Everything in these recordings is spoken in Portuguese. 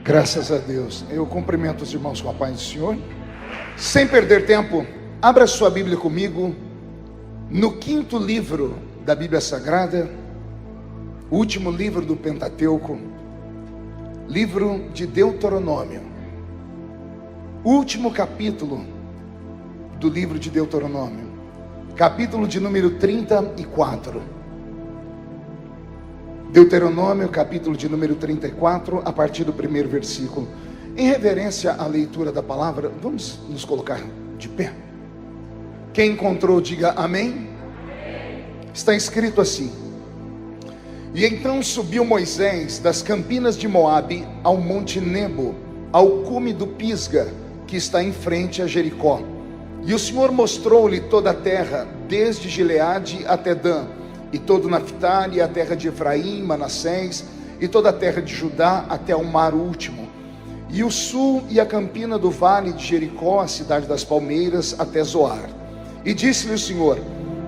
Graças a Deus. Eu cumprimento os irmãos com a paz do Senhor. Sem perder tempo, abra sua Bíblia comigo no 5º livro da Bíblia Sagrada, o último livro do Pentateuco, livro de Deuteronômio, último capítulo do livro de Deuteronômio, capítulo de número 34. Deuteronômio, capítulo de número 34, a partir do primeiro versículo. Em reverência à leitura da palavra, vamos nos colocar de pé. Quem encontrou, diga amém. Está escrito assim: E então subiu Moisés das campinas de Moabe ao monte Nebo, ao cume do Pisga, que está em frente a Jericó. E o Senhor mostrou-lhe toda a terra, desde Gileade até Dan, e todo Naphtali, a terra de Efraim, Manassés, e toda a terra de Judá até o mar último, e o sul e a campina do vale de Jericó, a cidade das palmeiras, até Zoar. E disse-lhe o Senhor: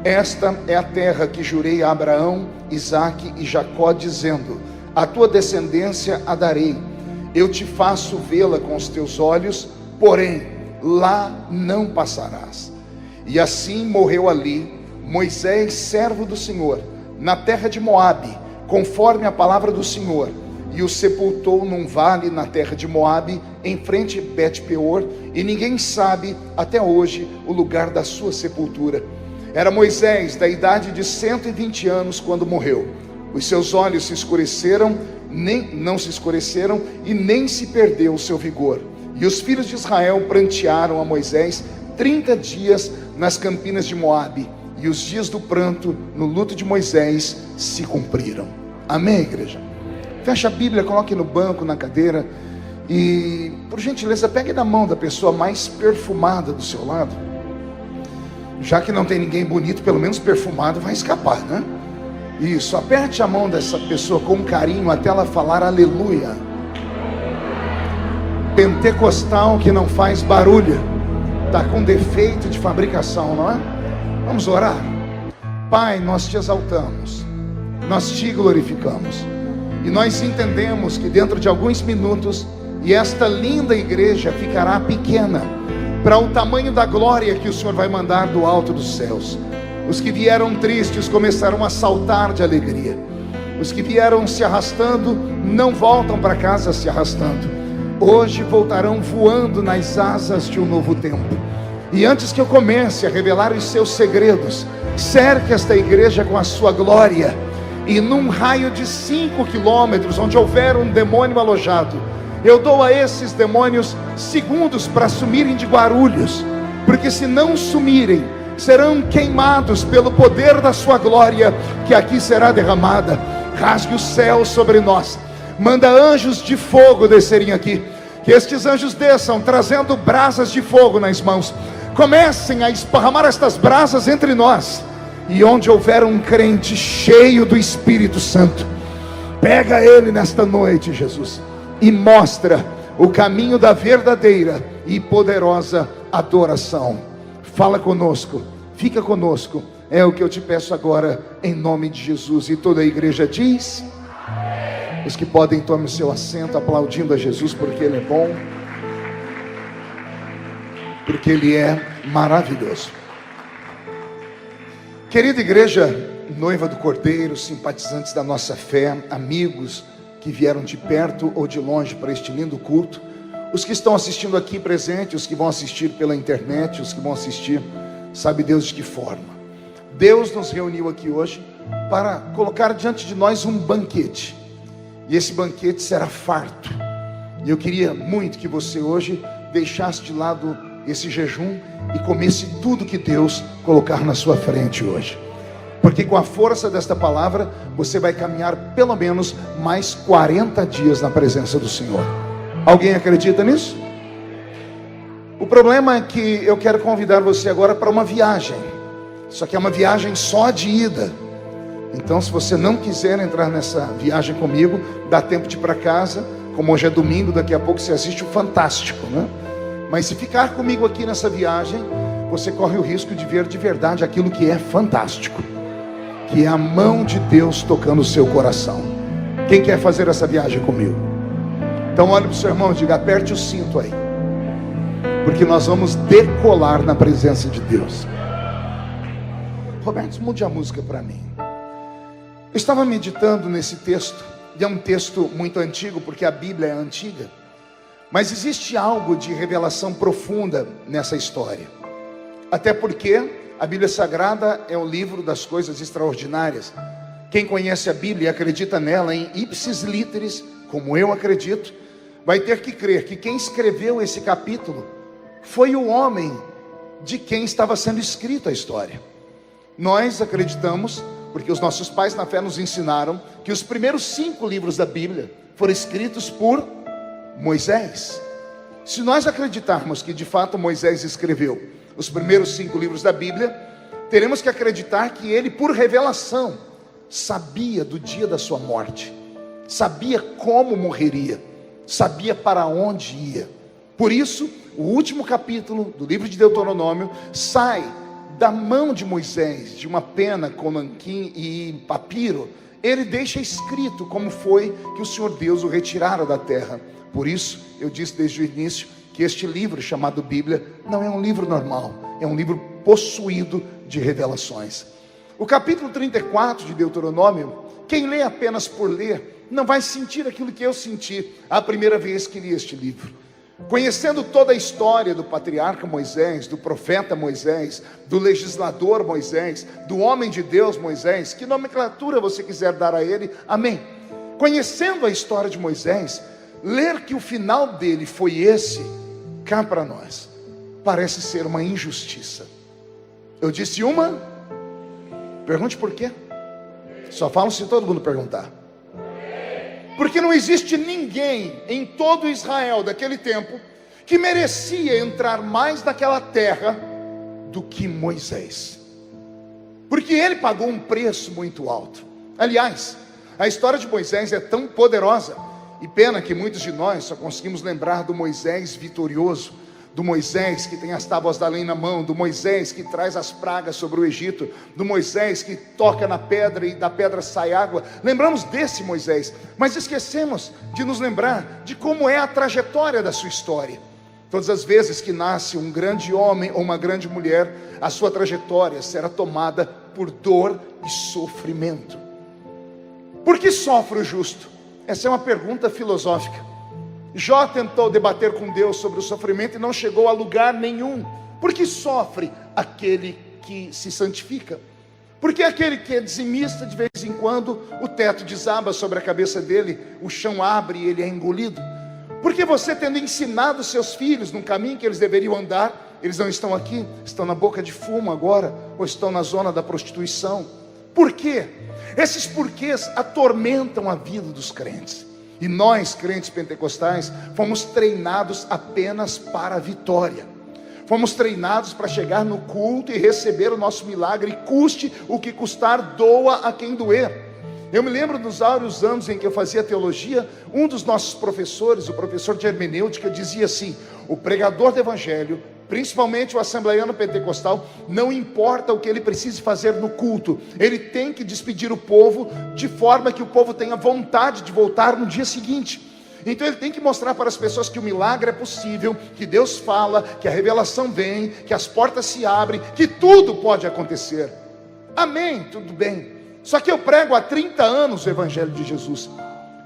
Esta é a terra que jurei a Abraão, Isaque e Jacó, dizendo: A tua descendência a darei. Eu te faço vê-la com os teus olhos, porém lá não passarás. E assim morreu ali Moisés, servo do Senhor, na terra de Moabe, conforme a palavra do Senhor, e o sepultou num vale na terra de Moabe, em frente a Bet-peor, e ninguém sabe até hoje o lugar da sua sepultura. Era Moisés da idade de 120 anos quando morreu. Os seus olhos se escureceram, não se escureceram, e nem se perdeu o seu vigor. E os filhos de Israel prantearam a Moisés 30 dias nas campinas de Moabe, e os dias do pranto no luto de Moisés se cumpriram. Amém, igreja? Feche a Bíblia, coloque no banco, na cadeira, e por gentileza pegue na mão da pessoa mais perfumada do seu lado. Já que não tem ninguém bonito, pelo menos perfumado vai escapar, né? Isso, aperte a mão dessa pessoa com carinho até ela falar aleluia. Pentecostal que não faz barulho, está com defeito de fabricação, não é? Vamos orar. Pai, nós te exaltamos, nós te glorificamos, e nós entendemos que dentro de alguns minutos, e esta linda igreja ficará pequena para o tamanho da glória que o Senhor vai mandar do alto dos céus. Os que vieram tristes começarão a saltar de alegria. Os que vieram se arrastando não voltam para casa se arrastando. Hoje voltarão voando nas asas de um novo tempo. E antes que eu comece a revelar os seus segredos, cerque esta igreja com a sua glória, e num raio de 5 quilômetros, onde houver um demônio alojado, eu dou a esses demônios segundos para sumirem de Guarulhos, porque se não sumirem, serão queimados pelo poder da sua glória, que aqui será derramada. Rasgue o céu sobre nós, manda anjos de fogo descerem aqui, que estes anjos desçam trazendo brasas de fogo nas mãos, comecem a esparramar estas brasas entre nós, e onde houver um crente cheio do Espírito Santo, pega ele nesta noite, Jesus, e mostra o caminho da verdadeira e poderosa adoração. Fala conosco, fica conosco, é o que eu te peço agora, em nome de Jesus. E toda a igreja diz: os que podem, tomem o seu assento, aplaudindo a Jesus, porque Ele é bom, porque Ele é maravilhoso. Querida igreja, noiva do Cordeiro, simpatizantes da nossa fé, amigos que vieram de perto ou de longe para este lindo culto, os que estão assistindo aqui presentes, os que vão assistir pela internet, os que vão assistir, sabe Deus de que forma. Deus nos reuniu aqui hoje para colocar diante de nós um banquete, e esse banquete será farto. E eu queria muito que você hoje deixasse de lado esse jejum e comesse tudo que Deus colocar na sua frente hoje, porque com a força desta palavra você vai caminhar pelo menos mais 40 dias na presença do Senhor. Alguém acredita nisso? O problema é que eu quero convidar você agora para uma viagem, só que é uma viagem só de ida. Então, se você não quiser entrar nessa viagem comigo, dá tempo de ir para casa. Como hoje é domingo, daqui a pouco você assiste o Fantástico, né? Mas se ficar comigo aqui nessa viagem, você corre o risco de ver de verdade aquilo que é fantástico, que é a mão de Deus tocando o seu coração. Quem quer fazer essa viagem comigo? Então olhe para o seu irmão e diga: aperte o cinto aí, porque nós vamos decolar na presença de Deus. Roberto, mude a música para mim. Eu estava meditando nesse texto, e é um texto muito antigo, porque a Bíblia é antiga, mas existe algo de revelação profunda nessa história. Até porque a Bíblia Sagrada é o livro das coisas extraordinárias. Quem conhece a Bíblia e acredita nela em ipsis literis, como eu acredito, vai ter que crer que quem escreveu esse capítulo foi o homem de quem estava sendo escrita a história. Nós acreditamos, porque os nossos pais na fé nos ensinaram, que os primeiros 5 livros da Bíblia foram escritos por Moisés. Se nós acreditarmos que de fato Moisés escreveu os primeiros 5 livros da Bíblia, teremos que acreditar que ele, por revelação, sabia do dia da sua morte, sabia como morreria, sabia para onde ia. Por isso, o último capítulo do livro de Deuteronômio sai da mão de Moisés, de uma pena com nanquim e papiro. Ele deixa escrito como foi que o Senhor Deus o retirara da terra. Por isso, eu disse desde o início que este livro chamado Bíblia não é um livro normal, é um livro possuído de revelações. O capítulo 34 de Deuteronômio, quem lê apenas por ler, não vai sentir aquilo que eu senti a primeira vez que li este livro. Conhecendo toda a história do patriarca Moisés, do profeta Moisés, do legislador Moisés, do homem de Deus Moisés, que nomenclatura você quiser dar a ele, amém. Conhecendo a história de Moisés, ler que o final dele foi esse, cá para nós, parece ser uma injustiça. Eu disse uma, pergunte por quê. Só falo se todo mundo perguntar. Porque não existe ninguém em todo Israel daquele tempo que merecia entrar mais naquela terra do que Moisés. Porque ele pagou um preço muito alto. Aliás, a história de Moisés é tão poderosa, e pena que muitos de nós só conseguimos lembrar do Moisés vitorioso, do Moisés que tem as tábuas da lei na mão, do Moisés que traz as pragas sobre o Egito, do Moisés que toca na pedra e da pedra sai água. Lembramos desse Moisés, mas esquecemos de nos lembrar de como é a trajetória da sua história. Todas as vezes que nasce um grande homem ou uma grande mulher, a sua trajetória será tomada por dor e sofrimento. Por que sofre o justo? Essa é uma pergunta filosófica. Jó tentou debater com Deus sobre o sofrimento e não chegou a lugar nenhum. Por que sofre aquele que se santifica? Porque aquele que é dizimista, de vez em quando o teto desaba sobre a cabeça dele, o chão abre e ele é engolido. Porque você, tendo ensinado seus filhos no caminho que eles deveriam andar, eles não estão aqui, estão na boca de fumo agora, ou estão na zona da prostituição. Por quê? Esses porquês atormentam a vida dos crentes. E nós, crentes pentecostais, fomos treinados apenas para a vitória. Fomos treinados para chegar no culto e receber o nosso milagre, custe o que custar, doa a quem doer. Eu me lembro dos áureos anos em que eu fazia teologia, um dos nossos professores, o professor de hermenêutica, dizia assim: o pregador do evangelho, principalmente o assembleiano pentecostal, não importa o que ele precise fazer no culto, ele tem que despedir o povo de forma que o povo tenha vontade de voltar no dia seguinte. Então ele tem que mostrar para as pessoas que o milagre é possível, que Deus fala, que a revelação vem, que as portas se abrem, que tudo pode acontecer. Amém, tudo bem. Só que eu prego há 30 anos o evangelho de Jesus,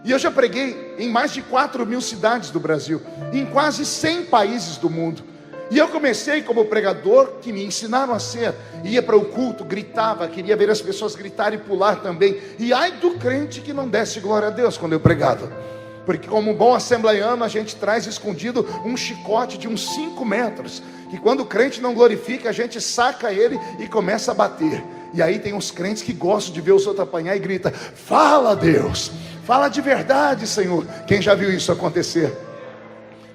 e eu já preguei em mais de 4.000 cidades do Brasil, em quase 100 países do mundo. E eu comecei como pregador, que me ensinaram a ser. Ia para o culto, gritava, queria ver as pessoas gritar e pular também. E ai do crente que não desse glória a Deus quando eu pregava. Porque como bom assembleiano, a gente traz escondido um chicote de uns 5 metros. Que quando o crente não glorifica, a gente saca ele e começa a bater. E aí tem uns crentes que gostam de ver os outros apanhar e grita: fala Deus, fala de verdade Senhor. Quem já viu isso acontecer?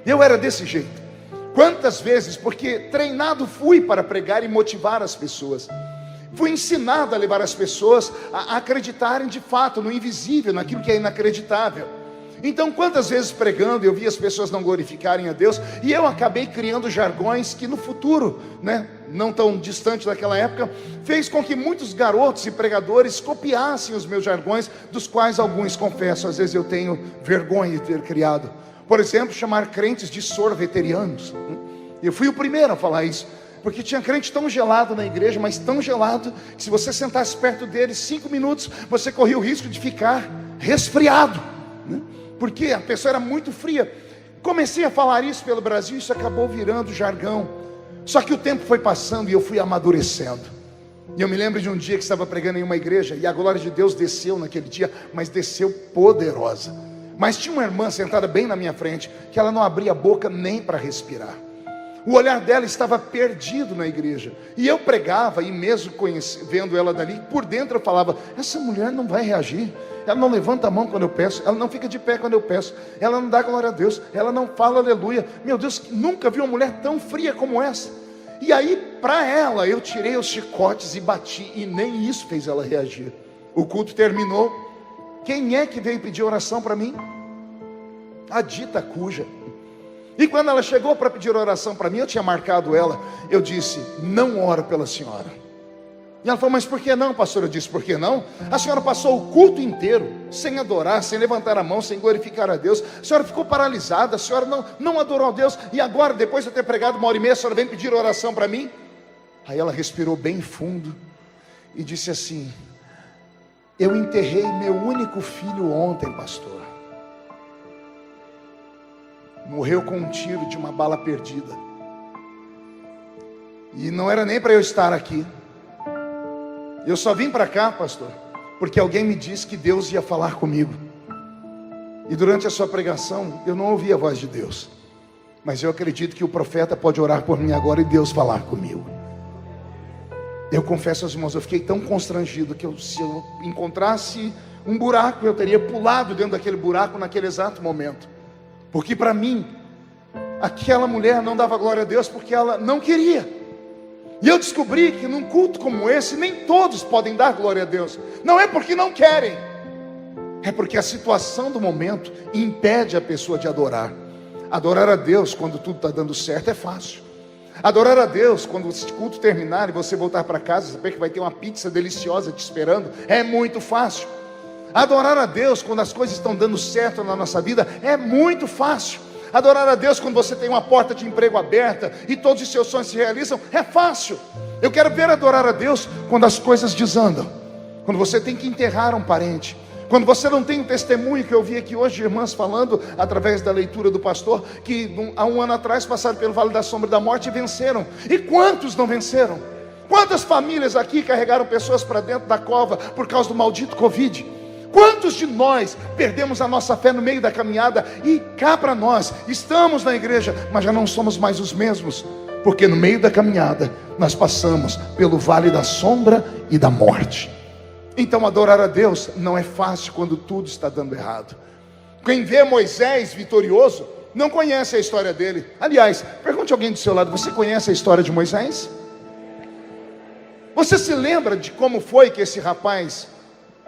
Eu era desse jeito. Quantas vezes, porque treinado fui para pregar e motivar as pessoas. Fui ensinado a levar as pessoas a acreditarem de fato no invisível, naquilo que é inacreditável. Então quantas vezes pregando eu vi as pessoas não glorificarem a Deus, e eu acabei criando jargões que no futuro, não tão distante daquela época, fez com que muitos garotos e pregadores copiassem os meus jargões, dos quais alguns, confesso, às vezes eu tenho vergonha de ter criado. Por exemplo, chamar crentes de sorveterianos. Eu fui o primeiro a falar isso, porque tinha crente tão gelado na igreja, mas tão gelado, que se você sentasse perto dele 5 minutos, você corria o risco de ficar resfriado, né? Porque a pessoa era muito fria. Comecei a falar isso pelo Brasil, isso acabou virando jargão. Só que o tempo foi passando e eu fui amadurecendo. E eu me lembro de um dia que estava pregando em uma igreja, e a glória de Deus desceu naquele dia, mas desceu poderosa. Mas tinha uma irmã sentada bem na minha frente, que ela não abria a boca nem para respirar. O olhar dela estava perdido na igreja. E eu pregava, e mesmo vendo ela dali, por dentro eu falava: essa mulher não vai reagir. Ela não levanta a mão quando eu peço, ela não fica de pé quando eu peço, ela não dá glória a Deus, ela não fala aleluia. Meu Deus, nunca vi uma mulher tão fria como essa. E aí, para ela, eu tirei os chicotes e bati, e nem isso fez ela reagir. O culto terminou. Quem é que veio pedir oração para mim? A dita cuja. E quando ela chegou para pedir oração para mim, eu tinha marcado ela, eu disse: não oro pela senhora. E ela falou: mas por que não, pastor? Eu disse: por que não? A senhora passou o culto inteiro sem adorar, sem levantar a mão, sem glorificar a Deus. A senhora ficou paralisada, a senhora não adorou a Deus. E agora, depois de eu ter pregado 1h30, a senhora vem pedir oração para mim? Aí ela respirou bem fundo e disse assim: eu enterrei meu único filho ontem, pastor. Morreu com um tiro de uma bala perdida. E não era nem para eu estar aqui. Eu só vim para cá, pastor, porque alguém me disse que Deus ia falar comigo. E durante a sua pregação, eu não ouvi a voz de Deus. Mas eu acredito que o profeta pode orar por mim agora e Deus falar comigo. Eu confesso aos irmãos, eu fiquei tão constrangido que se eu encontrasse um buraco, eu teria pulado dentro daquele buraco naquele exato momento. Porque para mim, aquela mulher não dava glória a Deus porque ela não queria. E eu descobri que num culto como esse, nem todos podem dar glória a Deus. Não é porque não querem, é porque a situação do momento impede a pessoa de adorar. Adorar a Deus quando tudo está dando certo é fácil. Adorar a Deus quando esse culto terminar e você voltar para casa, saber que vai ter uma pizza deliciosa te esperando, é muito fácil. Adorar a Deus quando as coisas estão dando certo na nossa vida é muito fácil. Adorar a Deus quando você tem uma porta de emprego aberta e todos os seus sonhos se realizam é fácil. Eu quero ver adorar a Deus quando as coisas desandam, quando você tem que enterrar um parente, quando você não tem um testemunho, que eu vi aqui hoje irmãs falando através da leitura do pastor, que há um ano atrás passaram pelo vale da sombra da morte e venceram. E quantos não venceram? Quantas famílias aqui carregaram pessoas para dentro da cova por causa do maldito Covid? Quantos de nós perdemos a nossa fé no meio da caminhada? E cá para nós, estamos na igreja, mas já não somos mais os mesmos, porque no meio da caminhada nós passamos pelo vale da sombra e da morte. Então adorar a Deus não é fácil quando tudo está dando errado. Quem vê Moisés vitorioso não conhece a história dele. Aliás, pergunte a alguém do seu lado: você conhece a história de Moisés? Você se lembra de como foi que esse rapaz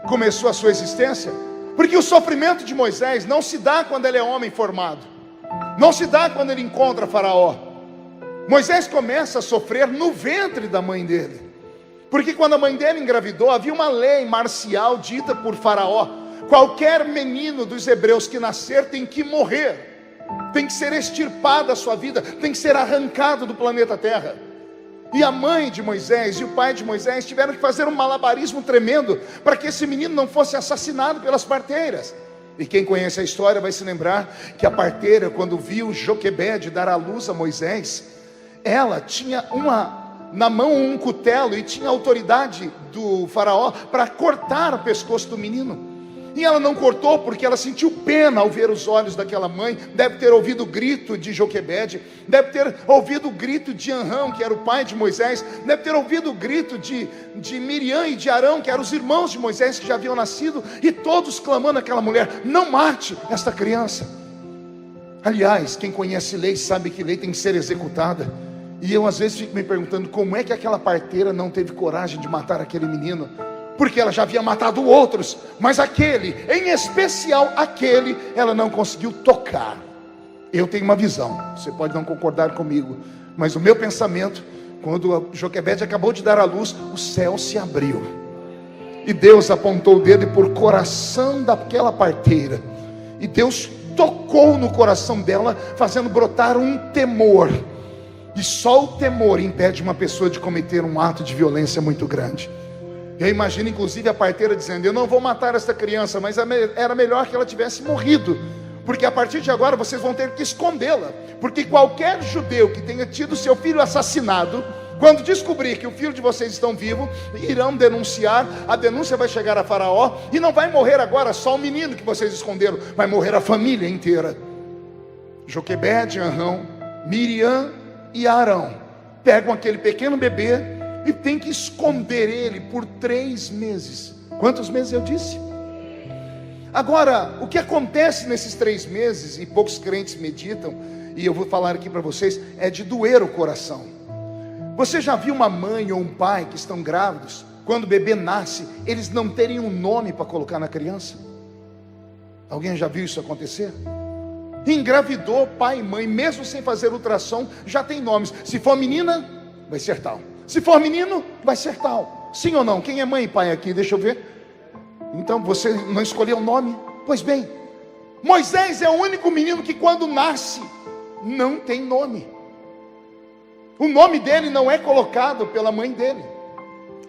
começou a sua existência? Porque o sofrimento de Moisés não se dá quando ele é homem formado, não se dá quando ele encontra Faraó. Moisés começa a sofrer no ventre da mãe dele, porque quando a mãe dele engravidou, havia uma lei marcial dita por Faraó: qualquer menino dos hebreus que nascer tem que morrer, tem que ser extirpado da sua vida, tem que ser arrancado do planeta Terra. E a mãe de Moisés e o pai de Moisés tiveram que fazer um malabarismo tremendo para que esse menino não fosse assassinado pelas parteiras. E quem conhece a história vai se lembrar que a parteira, quando viu Joquebede dar à luz a Moisés, ela tinha na mão um cutelo e tinha autoridade do Faraó para cortar o pescoço do menino. E ela não cortou porque ela sentiu pena ao ver os olhos daquela mãe. Deve ter ouvido o grito de Joquebede, deve ter ouvido o grito de Anrão, que era o pai de Moisés, deve ter ouvido o grito de Miriam e de Arão, que eram os irmãos de Moisés que já haviam nascido, e todos clamando àquela mulher: não mate esta criança. Aliás, quem conhece lei sabe que lei tem que ser executada. E eu às vezes fico me perguntando como é que aquela parteira não teve coragem de matar aquele menino, porque ela já havia matado outros, mas aquele, em especial aquele, ela não conseguiu tocar. Eu tenho uma visão, você pode não concordar comigo, mas o meu pensamento, quando Joquebede acabou de dar à luz, o céu se abriu, e Deus apontou o dedo por coração daquela parteira, e Deus tocou no coração dela, fazendo brotar um temor. E só o temor impede uma pessoa de cometer um ato de violência muito grande. Eu imagino inclusive a parteira dizendo: eu não vou matar essa criança, mas era melhor que ela tivesse morrido, porque a partir de agora vocês vão ter que escondê-la, porque qualquer judeu que tenha tido seu filho assassinado, quando descobrir que o filho de vocês estão vivo, irão denunciar. A denúncia vai chegar a Faraó, e não vai morrer agora só o menino que vocês esconderam, vai morrer a família inteira. Joquebede, Arão, Miriam e Arão pegam aquele pequeno bebê e tem que esconder ele por 3 meses. Quantos meses eu disse? Agora, o que acontece nesses 3 meses, e poucos crentes meditam, e eu vou falar aqui para vocês, é de doer o coração. Você já viu uma mãe ou um pai que estão grávidos, quando o bebê nasce, eles não terem um nome para colocar na criança? Alguém já viu isso acontecer? Engravidou, pai e mãe, mesmo sem fazer ultrassom, já tem nomes. Se for menina, vai ser tal. Se for menino, vai ser tal. Sim ou não? Quem é mãe e pai aqui? Deixa eu ver. Então você não escolheu o nome? Pois bem, Moisés é o único menino que quando nasce não tem nome. O nome dele não é colocado pela mãe dele.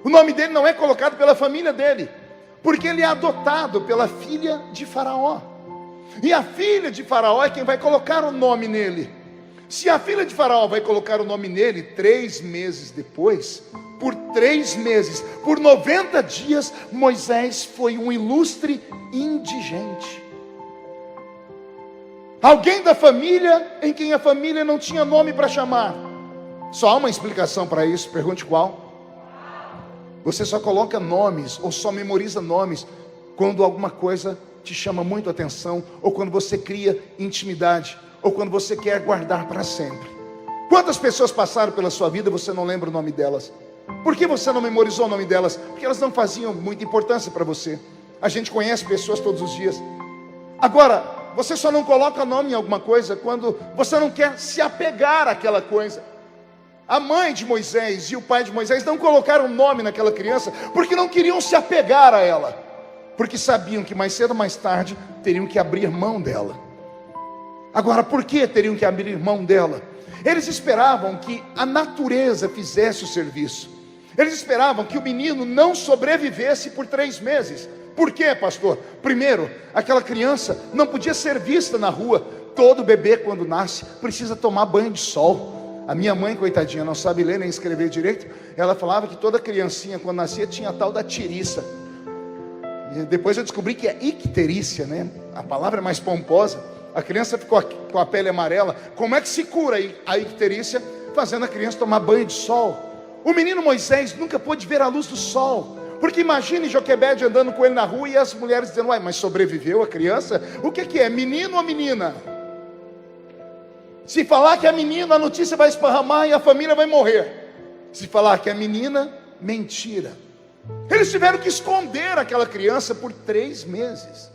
O nome dele não é colocado pela família dele, porque ele é adotado pela filha de Faraó. E a filha de Faraó é quem vai colocar o nome nele. Se a filha de Faraó vai colocar o nome nele 3 meses depois, por 3 meses, por 90 dias, Moisés foi um ilustre indigente. Alguém da família em quem a família não tinha nome para chamar. Só há uma explicação para isso, pergunte qual. Você só coloca nomes, ou só memoriza nomes, quando alguma coisa te chama muito a atenção, ou quando você cria intimidade, ou quando você quer guardar para sempre. Quantas pessoas passaram pela sua vida e você não lembra o nome delas? Por que você não memorizou o nome delas? Porque elas não faziam muita importância para você. A gente conhece pessoas todos os dias. Agora, você só não coloca nome em alguma coisa quando você não quer se apegar àquela coisa. A mãe de Moisés e o pai de Moisés não colocaram nome naquela criança porque não queriam se apegar a ela, porque sabiam que mais cedo ou mais tarde teriam que abrir mão dela. Agora, por que teriam que abrir mão dela? Eles esperavam que a natureza fizesse o serviço. Eles esperavam que o menino não sobrevivesse por 3 meses. Por quê, pastor? Primeiro, aquela criança não podia ser vista na rua. Todo bebê, quando nasce, precisa tomar banho de sol. A minha mãe, coitadinha, não sabe ler nem escrever direito. Ela falava que toda criancinha, quando nascia, tinha a tal da tiriça. E depois eu descobri que é icterícia, né? A palavra é mais pomposa. A criança ficou com a pele amarela. Como é que se cura a icterícia? Fazendo a criança tomar banho de sol. O menino Moisés nunca pôde ver a luz do sol, porque imagine Joquebede andando com ele na rua e as mulheres dizendo: uai, mas sobreviveu a criança? O que é? Menino ou menina? Se falar que é menino, a notícia vai esparramar e a família vai morrer. Se falar que é menina, mentira. Eles tiveram que esconder aquela criança por 3 meses.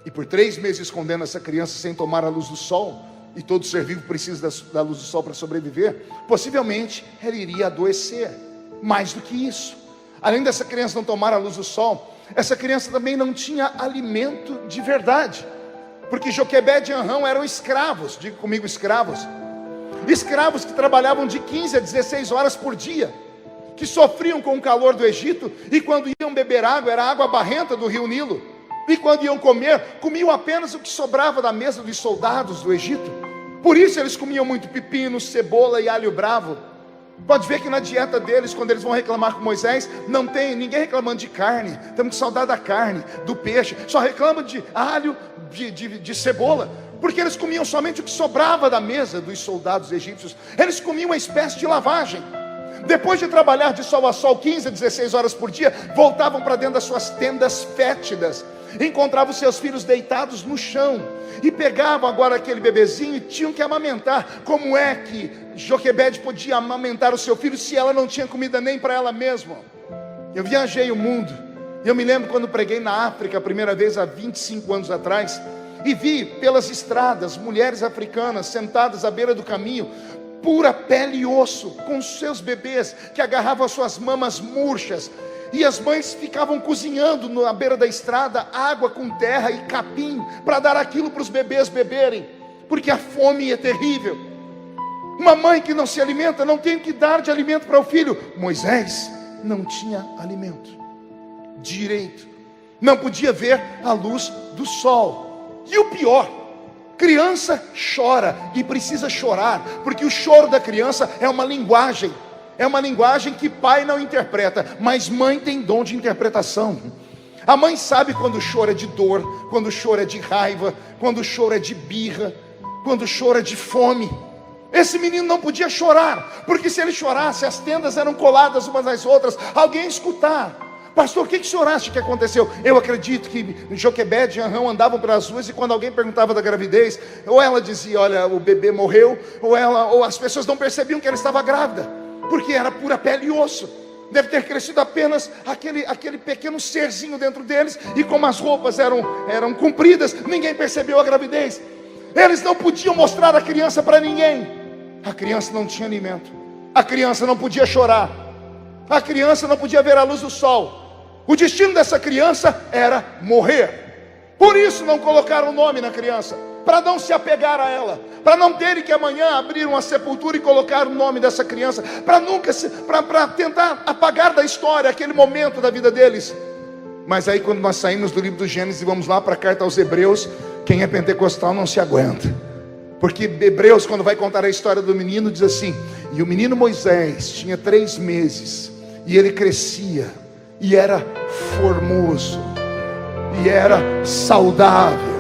E por 3 meses escondendo essa criança sem tomar a luz do sol, e todo ser vivo precisa da luz do sol para sobreviver, possivelmente ela iria adoecer. Mais do que isso, além dessa criança não tomar a luz do sol, essa criança também não tinha alimento de verdade, porque Joquebede e Arão eram escravos. Diga comigo, escravos. Escravos que trabalhavam de 15 a 16 horas por dia, que sofriam com o calor do Egito, e quando iam beber água, era água barrenta do rio Nilo. E quando iam comer, comiam apenas o que sobrava da mesa dos soldados do Egito. Por isso eles comiam muito pepino, cebola e alho bravo. Pode ver que na dieta deles, quando eles vão reclamar com Moisés, não tem ninguém reclamando de carne. Estamos com saudade da carne, do peixe. Só reclamam de alho, de cebola, porque eles comiam somente o que sobrava da mesa dos soldados egípcios. Eles comiam uma espécie de lavagem. Depois de trabalhar de sol a sol 15 a 16 horas por dia, voltavam para dentro das suas tendas fétidas, encontravam seus filhos deitados no chão, e pegavam agora aquele bebezinho e tinham que amamentar. Como é que Joquebede podia amamentar o seu filho se ela não tinha comida nem para ela mesma? Eu viajei o mundo, e eu me lembro quando preguei na África a primeira vez há 25 anos atrás, e vi pelas estradas mulheres africanas sentadas à beira do caminho, pura pele e osso, com seus bebês que agarravam as suas mamas murchas, E as mães ficavam cozinhando na beira da estrada água com terra e capim para dar aquilo para os bebês beberem, porque a fome é terrível. Uma mãe que não se alimenta não tem o que dar de alimento para o filho. Moisés não tinha alimento direito, não podia ver a luz do sol. E o pior, criança chora e precisa chorar, porque o choro da criança é uma linguagem que pai não interpreta, mas mãe tem dom de interpretação. A mãe sabe quando o choro é de dor, quando o choro é de raiva, quando o choro é de birra, quando o choro é de fome. Esse menino não podia chorar, porque se ele chorasse, as tendas eram coladas umas nas outras, alguém ia escutar. Pastor, o que o senhor acha que aconteceu? Eu acredito que Joquebede e Anrão andavam pelas ruas, e quando alguém perguntava da gravidez, ou ela dizia, olha, o bebê morreu, ou as pessoas não percebiam que ela estava grávida, porque era pura pele e osso. Deve ter crescido apenas aquele pequeno serzinho dentro deles, e como as roupas eram compridas, ninguém percebeu a gravidez. Eles não podiam mostrar a criança para ninguém. A criança não tinha alimento, a criança não podia chorar, a criança não podia ver a luz do sol. O destino dessa criança era morrer. Por isso não colocaram o nome na criança, para não se apegar a ela, para não terem que amanhã abrir uma sepultura e colocar o nome dessa criança, para tentar apagar da história aquele momento da vida deles. Mas aí quando nós saímos do livro do Gênesis e vamos lá para a carta aos Hebreus, quem é pentecostal não se aguenta, porque Hebreus, quando vai contar a história do menino, diz assim: e o menino Moisés tinha 3 meses, e ele crescia, e era formoso, e era saudável.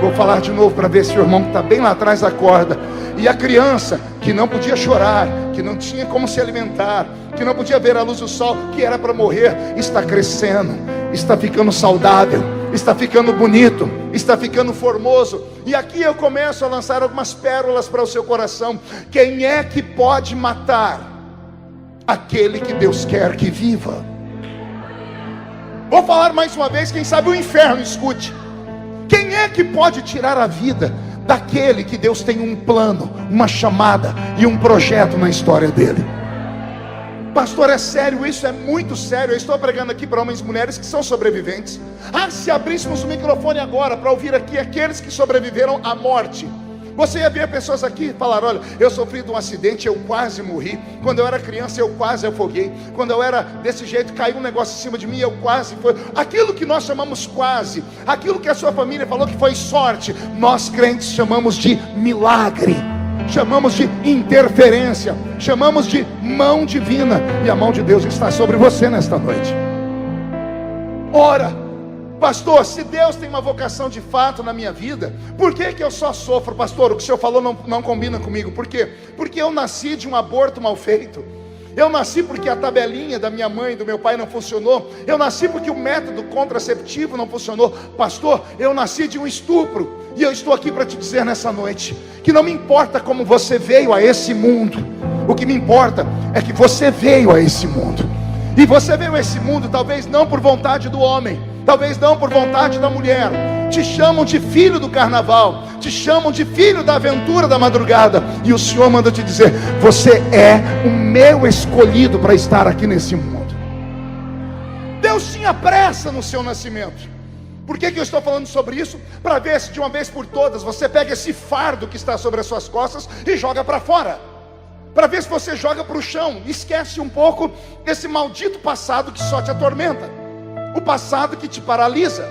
Vou falar de novo para ver se o irmão que está bem lá atrás acorda. E a criança que não podia chorar, que não tinha como se alimentar, que não podia ver a luz do sol, que era para morrer, está crescendo, está ficando saudável, está ficando bonito, está ficando formoso. E aqui eu começo a lançar algumas pérolas para o seu coração. Quem é que pode matar aquele que Deus quer que viva? Vou falar mais uma vez, quem sabe o inferno escute. Quem é que pode tirar a vida daquele que Deus tem um plano, uma chamada e um projeto na história dele? Pastor, é sério, isso é muito sério. Eu estou pregando aqui para homens e mulheres que são sobreviventes. Se abríssemos o microfone agora para ouvir aqui aqueles que sobreviveram à morte, você ia ver pessoas aqui e falar: olha, eu sofri de um acidente, eu quase morri. Quando eu era criança, eu quase afoguei. Quando eu era desse jeito, caiu um negócio em cima de mim, eu quase foi. Aquilo que nós chamamos quase, aquilo que a sua família falou que foi sorte, nós crentes chamamos de milagre, chamamos de interferência, chamamos de mão divina. E a mão de Deus está sobre você nesta noite. Ora, pastor, se Deus tem uma vocação de fato na minha vida, por que eu só sofro? Pastor, o que o senhor falou não combina comigo. Por quê? Porque eu nasci de um aborto mal feito. Eu nasci porque a tabelinha da minha mãe e do meu pai não funcionou. Eu nasci porque o método contraceptivo não funcionou. Pastor, eu nasci de um estupro. E eu estou aqui para te dizer nessa noite que não me importa como você veio a esse mundo. O que me importa é que você veio a esse mundo. E você veio a esse mundo talvez não por vontade do homem, talvez não por vontade da mulher. Te chamam de filho do carnaval, te chamam de filho da aventura da madrugada. E o Senhor manda te dizer: você é o meu escolhido para estar aqui nesse mundo. Deus tinha pressa no seu nascimento. Por que eu estou falando sobre isso? Para ver se de uma vez por todas você pega esse fardo que está sobre as suas costas e joga para fora. Para ver se você joga para o chão, esquece um pouco esse maldito passado que só te atormenta, o passado que te paralisa,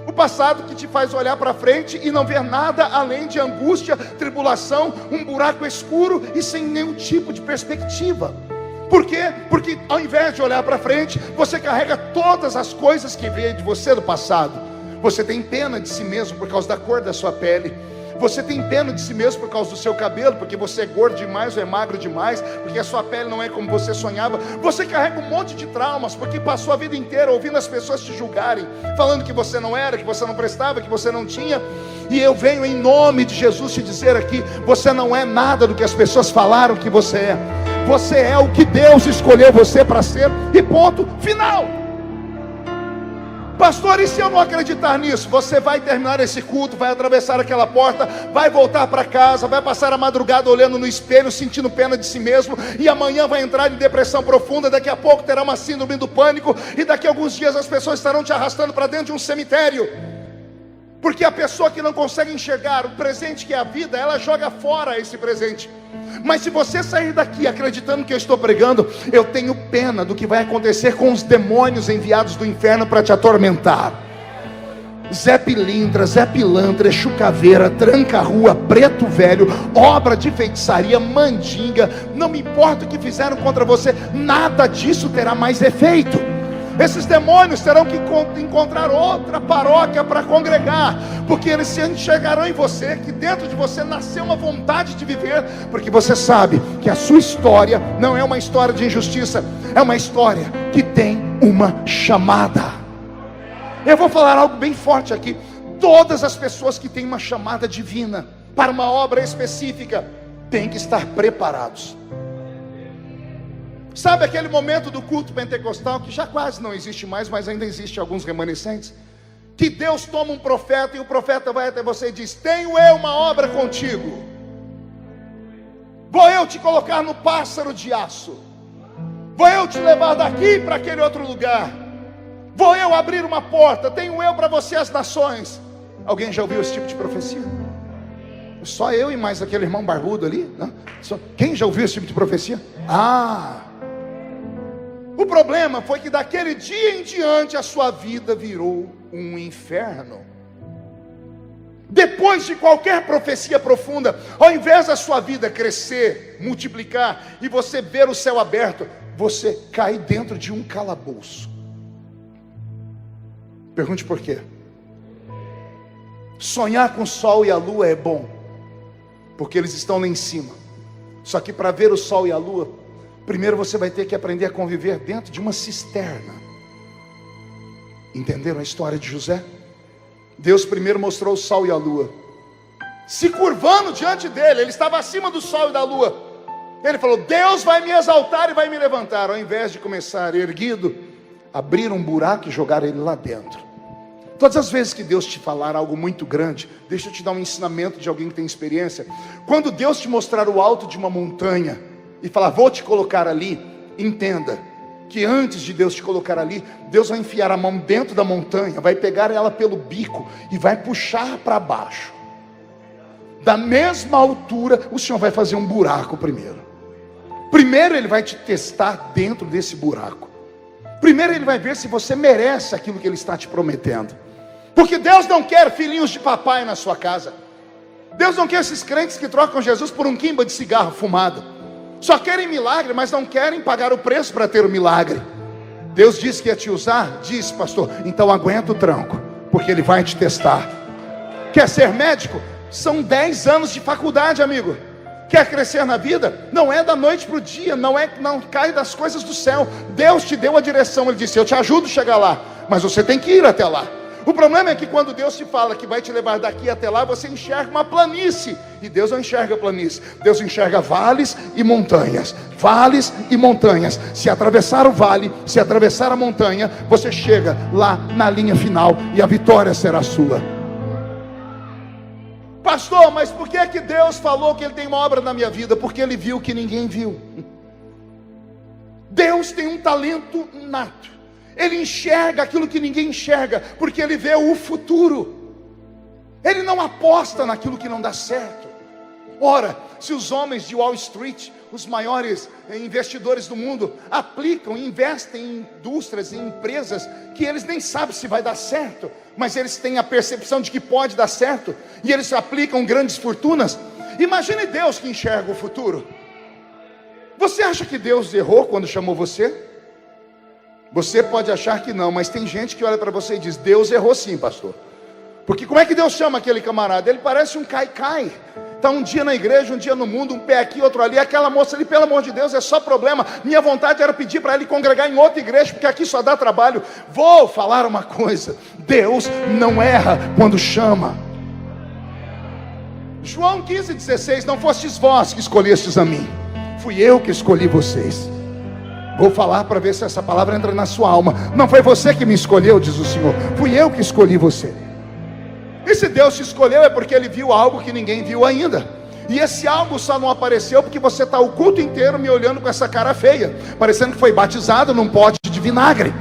o passado que te faz olhar para frente e não ver nada além de angústia, tribulação, um buraco escuro e sem nenhum tipo de perspectiva. Por quê? Porque ao invés de olhar para frente, você carrega todas as coisas que veio de você do passado. Você tem pena de si mesmo por causa da cor da sua pele. Você tem pena de si mesmo por causa do seu cabelo, porque você é gordo demais ou é magro demais, porque a sua pele não é como você sonhava. Você carrega um monte de traumas, porque passou a vida inteira ouvindo as pessoas te julgarem, falando que você não era, que você não prestava, que você não tinha. E eu venho em nome de Jesus te dizer aqui: você não é nada do que as pessoas falaram que você é. Você é o que Deus escolheu você para ser, e ponto final. Pastor, e se eu não acreditar nisso? Você vai terminar esse culto, vai atravessar aquela porta, vai voltar para casa, vai passar a madrugada olhando no espelho, sentindo pena de si mesmo, e amanhã vai entrar em depressão profunda, daqui a pouco terá uma síndrome do pânico, e daqui a alguns dias as pessoas estarão te arrastando para dentro de um cemitério. Porque a pessoa que não consegue enxergar o presente que é a vida, ela joga fora esse presente. Mas se você sair daqui acreditando que eu estou pregando, eu tenho pena do que vai acontecer com os demônios enviados do inferno para te atormentar. Zé Pilintra, Zé Pilantra, Exu Caveira, Tranca-Rua, Preto Velho, obra de feitiçaria, mandinga, não me importa o que fizeram contra você, nada disso terá mais efeito. Esses demônios terão que encontrar outra paróquia para congregar, porque eles se enxergarão em você, que dentro de você nasceu uma vontade de viver, porque você sabe que a sua história não é uma história de injustiça, é uma história que tem uma chamada. Eu vou falar algo bem forte aqui. Todas as pessoas que têm uma chamada divina para uma obra específica têm que estar preparados. Sabe aquele momento do culto pentecostal, que já quase não existe mais, mas ainda existe alguns remanescentes, que Deus toma um profeta, e o profeta vai até você e diz: tenho eu uma obra contigo, vou eu te colocar no pássaro de aço, vou eu te levar daqui para aquele outro lugar, vou eu abrir uma porta, tenho eu para você as nações. Alguém já ouviu esse tipo de profecia? Só eu e mais aquele irmão barbudo ali, né? Quem já ouviu esse tipo de profecia? O problema foi que daquele dia em diante a sua vida virou um inferno. Depois de qualquer profecia profunda, ao invés da sua vida crescer, multiplicar e você ver o céu aberto, você cai dentro de um calabouço. Pergunte por quê? Sonhar com o sol e a lua é bom, porque eles estão lá em cima. Só que para ver o sol e a lua, primeiro você vai ter que aprender a conviver dentro de uma cisterna. Entenderam a história de José? Deus primeiro mostrou o sol e a lua, se curvando diante dele. Ele estava acima do sol e da lua. Ele falou: Deus vai me exaltar e vai me levantar. Ao invés de começar erguido, abrir um buraco e jogar ele lá dentro. Todas as vezes que Deus te falar algo muito grande, deixa eu te dar um ensinamento de alguém que tem experiência. Quando Deus te mostrar o alto de uma montanha e falar: vou te colocar ali, entenda que antes de Deus te colocar ali, Deus vai enfiar a mão dentro da montanha, vai pegar ela pelo bico e vai puxar para baixo. Da mesma altura, o Senhor vai fazer um buraco primeiro. Primeiro Ele vai te testar dentro desse buraco. Primeiro Ele vai ver se você merece aquilo que Ele está te prometendo. Porque Deus não quer filhinhos de papai na sua casa. Deus não quer esses crentes que trocam Jesus por um quimba de cigarro fumado. Só querem milagre, mas não querem pagar o preço para ter o milagre. Deus disse que ia te usar? Disse, pastor. Então aguenta o tranco, porque Ele vai te testar. Quer ser médico? São 10 anos de faculdade, amigo. Quer crescer na vida? Não é da noite para o dia, não cai das coisas do céu. Deus te deu a direção, Ele disse: eu te ajudo a chegar lá, mas você tem que ir até lá. O problema é que quando Deus te fala que vai te levar daqui até lá, você enxerga uma planície. E Deus não enxerga planície, Deus enxerga vales e montanhas. Vales e montanhas. Se atravessar o vale, se atravessar a montanha, você chega lá na linha final e a vitória será sua. Pastor, mas por que Deus falou que Ele tem uma obra na minha vida? Porque Ele viu que ninguém viu. Deus tem um talento nato. Ele enxerga aquilo que ninguém enxerga, porque Ele vê o futuro. Ele não aposta naquilo que não dá certo. Ora, se os homens de Wall Street, os maiores investidores do mundo, aplicam e investem em indústrias, em empresas que eles nem sabem se vai dar certo, mas eles têm a percepção de que pode dar certo, e eles aplicam grandes fortunas, imagine Deus que enxerga o futuro. Você acha que Deus errou quando chamou você? Você pode achar que não, mas tem gente que olha para você e diz: Deus errou sim, pastor. Porque como é que Deus chama aquele camarada? Ele parece um cai-cai. Está um dia na igreja, um dia no mundo, um pé aqui, outro ali. Aquela moça ali, pelo amor de Deus, é só problema. Minha vontade era pedir para ele congregar em outra igreja, porque aqui só dá trabalho. Vou falar uma coisa: Deus não erra quando chama. João 15,16: não fostes vós que escolhestes a mim, fui eu que escolhi vocês. Vou falar para ver se essa palavra entra na sua alma. Não foi você que me escolheu, diz o Senhor, fui eu que escolhi você. E se Deus te escolheu é porque Ele viu algo que ninguém viu ainda. E esse algo só não apareceu porque você está o culto inteiro me olhando com essa cara feia, parecendo que foi batizado num pote de vinagre.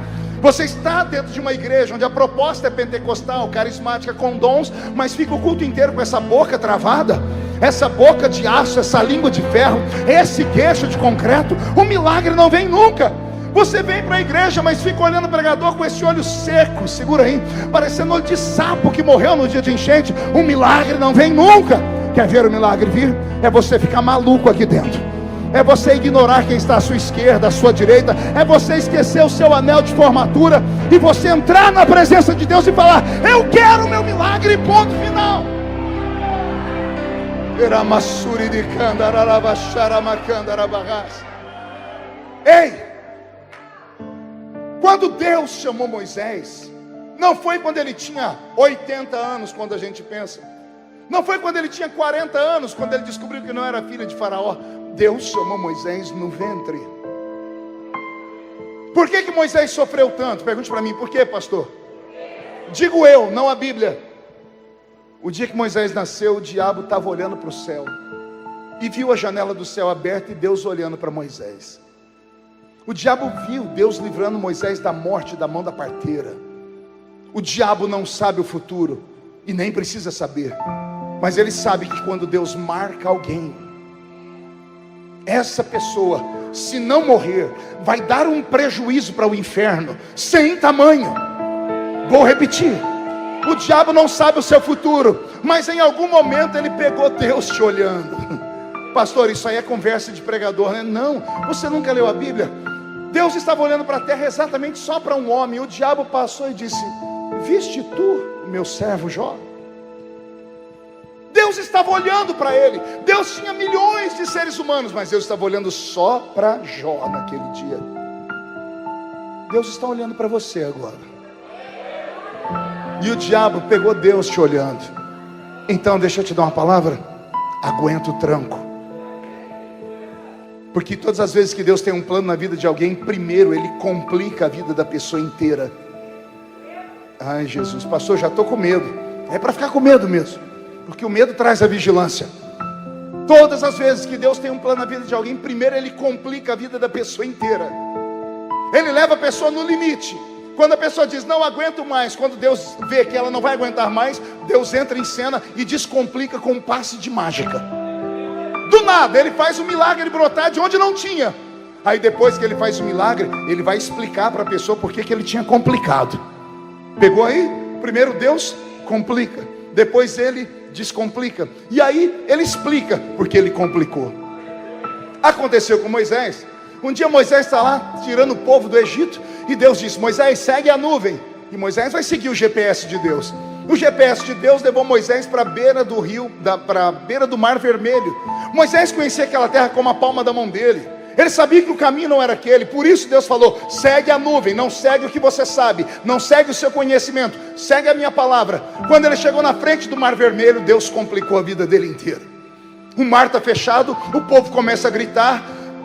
Você está dentro de uma igreja onde a proposta é pentecostal, carismática, com dons, mas fica o culto inteiro com essa boca travada, essa boca de aço, essa língua de ferro, esse queixo de concreto. O milagre não vem nunca. Você vem para a igreja, mas fica olhando o pregador com esse olho seco, segura aí, parecendo olho de sapo que morreu no dia de enchente. O milagre não vem nunca. Quer ver o milagre vir? É você ficar maluco aqui dentro. É você ignorar quem está à sua esquerda, à sua direita. É você esquecer o seu anel de formatura e você entrar na presença de Deus e falar: eu quero o meu milagre, ponto final. Ei, quando Deus chamou Moisés, não foi quando ele tinha 80 anos, quando a gente pensa. Não foi quando ele tinha 40 anos, quando ele descobriu que não era filho de Faraó. Deus chamou Moisés no ventre. Por que Moisés sofreu tanto? Pergunte para mim, por que, pastor? Digo eu, não a Bíblia. O dia que Moisés nasceu, o diabo estava olhando para o céu e viu a janela do céu aberta e Deus olhando para Moisés. O diabo viu Deus livrando Moisés da morte da mão da parteira. O diabo não sabe o futuro e nem precisa saber, mas ele sabe que quando Deus marca alguém, essa pessoa, se não morrer, vai dar um prejuízo para o inferno sem tamanho. Vou repetir: o diabo não sabe o seu futuro, mas em algum momento ele pegou Deus te olhando. Pastor, isso aí é conversa de pregador, né? Não, você nunca leu a Bíblia? Deus estava olhando para a terra exatamente só para um homem. O diabo passou e disse: viste tu, meu servo Jó? Deus estava olhando para ele. Deus tinha milhões de seres humanos, mas Deus estava olhando só para Jó naquele dia. Deus está olhando para você agora. E o diabo pegou Deus te olhando. Então deixa eu te dar uma palavra: aguenta o tranco. Porque todas as vezes que Deus tem um plano na vida de alguém, primeiro Ele complica a vida da pessoa inteira. Ai Jesus, pastor, já estou com medo. É para ficar com medo mesmo, porque o medo traz a vigilância. Todas as vezes que Deus tem um plano na vida de alguém, primeiro Ele complica a vida da pessoa inteira. Ele leva a pessoa no limite. Quando a pessoa diz: não aguento mais, quando Deus vê que ela não vai aguentar mais, Deus entra em cena e descomplica com um passe de mágica. Do nada, Ele faz o milagre brotar de onde não tinha. Aí depois que Ele faz o milagre, Ele vai explicar para a pessoa por que Ele tinha complicado. Pegou aí? Primeiro Deus complica, depois Ele descomplica, e aí Ele explica porque Ele complicou. Aconteceu com Moisés. Um dia Moisés está lá tirando o povo do Egito, e Deus disse: Moisés, segue a nuvem. E Moisés vai seguir o GPS de Deus. O GPS de Deus levou Moisés para a beira do rio, para a beira do Mar Vermelho. Moisés conhecia aquela terra como a palma da mão dele. Ele sabia que o caminho não era aquele. Por isso Deus falou: segue a nuvem. Não segue o que você sabe, não segue o seu conhecimento, segue a minha palavra. Quando ele chegou na frente do Mar Vermelho, Deus complicou a vida dele inteira. O mar está fechado, o povo começa a gritar.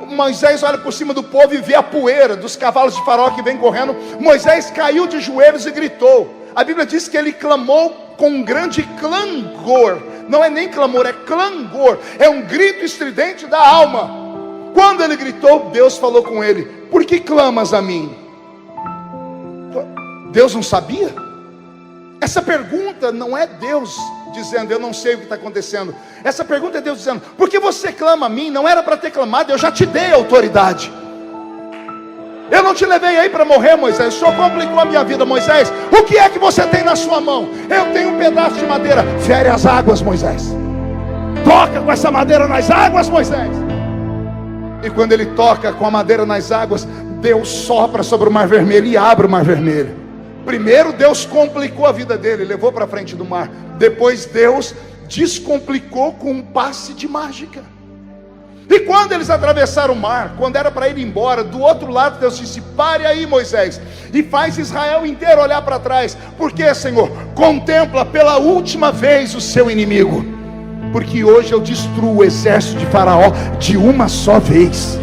Moisés olha por cima do povo e vê a poeira dos cavalos de Faraó que vem correndo. Moisés caiu de joelhos e gritou. A Bíblia diz que ele clamou com um grande clangor. Não é nem clamor, é clangor. É um grito estridente da alma. Quando ele gritou, Deus falou com ele: por que clamas a mim? Deus não sabia? Essa pergunta não é Deus dizendo: eu não sei o que está acontecendo. Essa pergunta é Deus dizendo: por que você clama a mim? Não era para ter clamado, eu já te dei autoridade. Eu não te levei aí para morrer, Moisés. O Senhor complicou a minha vida, Moisés. O que é que você tem na sua mão? Eu tenho um pedaço de madeira. Fere as águas, Moisés. Toca com essa madeira nas águas, Moisés. E quando ele toca com a madeira nas águas, Deus sopra sobre o Mar Vermelho e abre o Mar Vermelho. Primeiro Deus complicou a vida dele, levou para frente do mar. Depois Deus descomplicou com um passe de mágica. E quando eles atravessaram o mar, quando era para ir embora, do outro lado Deus disse: pare aí, Moisés, e faz Israel inteiro olhar para trás. Por quê, Senhor? Contempla pela última vez o seu inimigo, porque hoje eu destruo o exército de Faraó de uma só vez.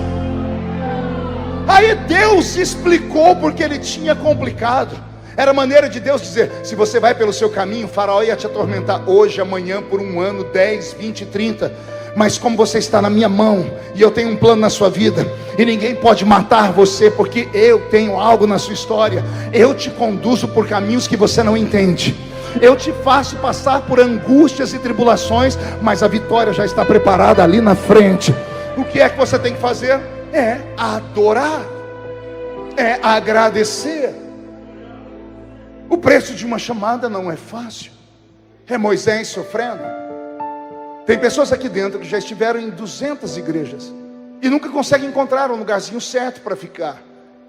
Aí Aí Deus explicou porque ele tinha complicado. Era a maneira de Deus dizer: se você vai pelo seu caminho, o faraó ia te atormentar hoje, amanhã, por 1 ano, 10, 20, 30. Mas como você está na minha mão, e eu tenho um plano na sua vida, e ninguém pode matar você, porque eu tenho algo na sua história. Eu te conduzo por caminhos que você não entende. Eu te faço passar por angústias e tribulações, mas a vitória já está preparada ali na frente. O que é que você tem que fazer? É adorar, é agradecer. O preço de uma chamada não é fácil. É Moisés sofrendo. Tem pessoas aqui dentro que já estiveram em 200 igrejas e nunca conseguem encontrar um lugarzinho certo para ficar.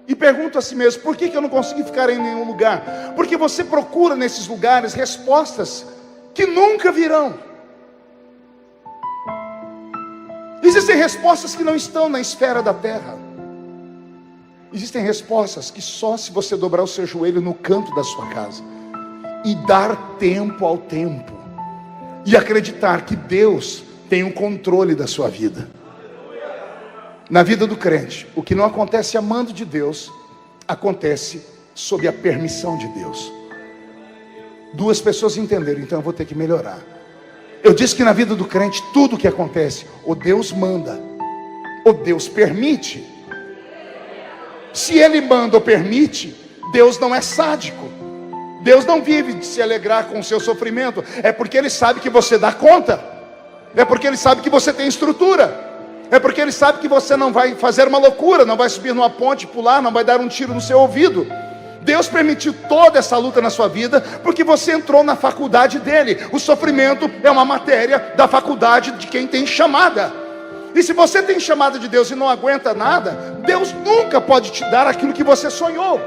E perguntam a si mesmo: por que eu não consegui ficar em nenhum lugar? Porque você procura nesses lugares respostas que nunca virão. Existem respostas que não estão na esfera da terra. Existem respostas que só se você dobrar o seu joelho no canto da sua casa e dar tempo ao tempo, e acreditar que Deus tem o controle da sua vida. Na vida do crente, o que não acontece amando de Deus, acontece sob a permissão de Deus. 2 pessoas entenderam, então eu vou ter que melhorar. Eu disse que na vida do crente, tudo que acontece, ou Deus manda, ou Deus permite. Se Ele manda ou permite, Deus não é sádico. Deus não vive de se alegrar com o seu sofrimento. É porque Ele sabe que você dá conta. É porque Ele sabe que você tem estrutura. É porque Ele sabe que você não vai fazer uma loucura, não vai subir numa ponte, pular, não vai dar um tiro no seu ouvido. Deus permitiu toda essa luta na sua vida porque você entrou na faculdade dele. O sofrimento é uma matéria da faculdade de quem tem chamada. E se você tem chamada de Deus e não aguenta nada, Deus nunca pode te dar aquilo que você sonhou.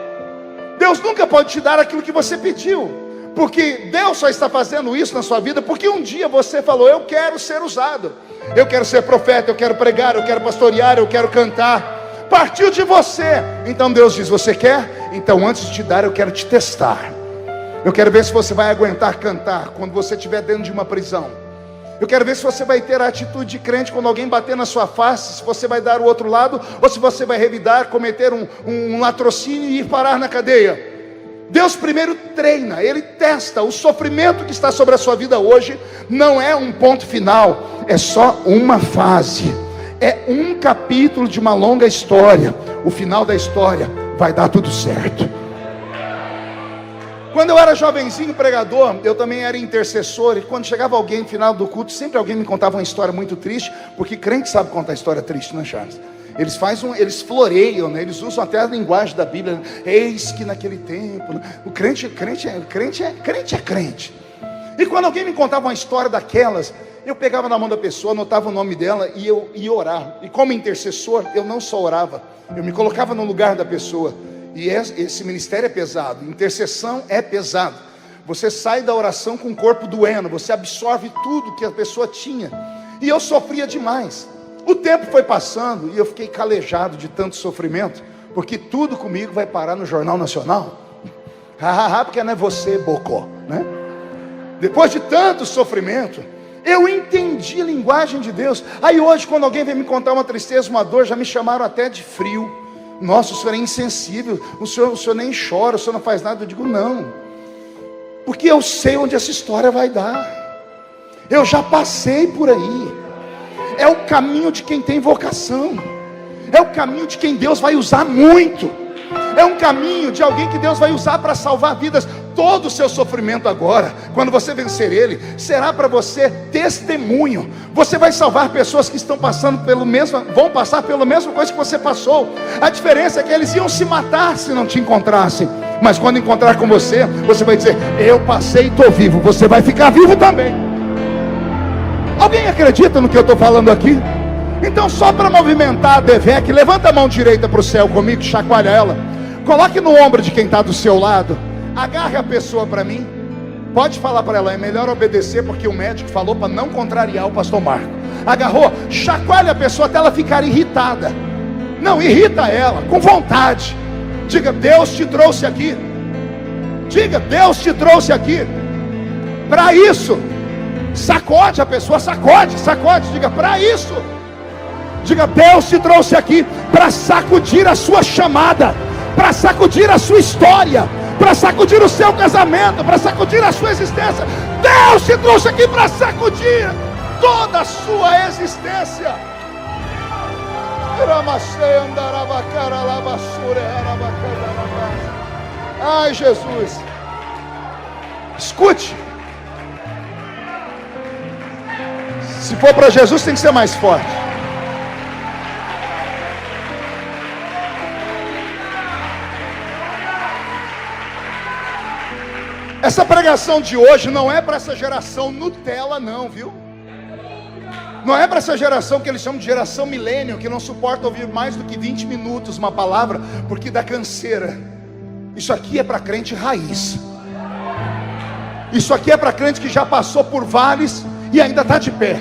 Deus nunca pode te dar aquilo que você pediu. Porque Deus só está fazendo isso na sua vida porque um dia você falou: eu quero ser usado, eu quero ser profeta, eu quero pregar, eu quero pastorear, eu quero cantar. Partiu de você. Então Deus diz: você quer? Então antes de te dar, eu quero te testar. Eu quero ver se você vai aguentar cantar quando você estiver dentro de uma prisão. Eu quero ver se você vai ter a atitude de crente quando alguém bater na sua face, se você vai dar o outro lado, ou se você vai revidar, cometer um latrocínio e ir parar na cadeia. Deus primeiro treina, Ele testa. O sofrimento que está sobre a sua vida hoje não é um ponto final, é só uma fase, é um capítulo de uma longa história. O final da história vai dar tudo certo. Quando eu era jovenzinho pregador, eu também era intercessor. E quando chegava alguém no final do culto, sempre alguém me contava uma história muito triste. Porque crente sabe contar história triste, não é, Charles? Eles floreiam, né? Eles usam até a linguagem da Bíblia, né? Eis que naquele tempo, né? O crente é crente. E quando alguém me contava uma história daquelas, eu pegava na mão da pessoa, anotava o nome dela e eu ia orar. E como intercessor, eu não só orava, eu me colocava no lugar da pessoa. E esse ministério é pesado, intercessão é pesado. Você sai da oração com o corpo doendo, você absorve tudo que a pessoa tinha. E eu sofria demais. O tempo foi passando e eu fiquei calejado de tanto sofrimento, porque tudo comigo vai parar no Jornal Nacional. Porque não é você, bocó, né? Depois de tanto sofrimento, eu entendi a linguagem de Deus. Aí hoje, quando alguém vem me contar uma tristeza, uma dor, já me chamaram até de frio. Nossa, o senhor é insensível, o senhor nem chora, o senhor não faz nada. Eu digo: não, porque eu sei onde essa história vai dar. Eu já passei por aí. É o caminho de quem tem vocação, é o caminho de quem Deus vai usar muito, é um caminho de alguém que Deus vai usar para salvar vidas. Todo o seu sofrimento agora, quando você vencer ele, será para você testemunho. Você vai salvar pessoas que estão passando vão passar pela mesma coisa que você passou. A diferença é que eles iam se matar se não te encontrassem, mas quando encontrar com você, você vai dizer: eu passei e estou vivo. Você vai ficar vivo também. Alguém acredita no que eu estou falando aqui? Então, só para movimentar a DEVEC, levanta a mão direita para o céu comigo, chacoalha ela, coloque no ombro de quem está do seu lado, agarre a pessoa para mim. Pode falar para ela: é melhor obedecer, porque o médico falou para não contrariar o pastor Marco. Agarrou, chacoalha a pessoa até ela ficar irritada. Não, irrita ela, com vontade. Diga: Deus te trouxe aqui. Diga: Deus te trouxe aqui para isso. Sacode a pessoa, sacode. Diga: para isso. Diga: Deus te trouxe aqui para sacudir a sua chamada, para sacudir a sua história, para sacudir o seu casamento, para sacudir a sua existência. Deus te trouxe aqui para sacudir toda a sua existência. Ai, Jesus, escute. Se for para Jesus, tem que ser mais forte. Essa pregação de hoje não é para essa geração Nutella, não, viu? Não é para essa geração que eles chamam de geração milênio, que não suporta ouvir mais do que 20 minutos uma palavra, porque dá canseira. Isso aqui é para crente raiz. Isso aqui é para crente que já passou por vales e ainda está de pé,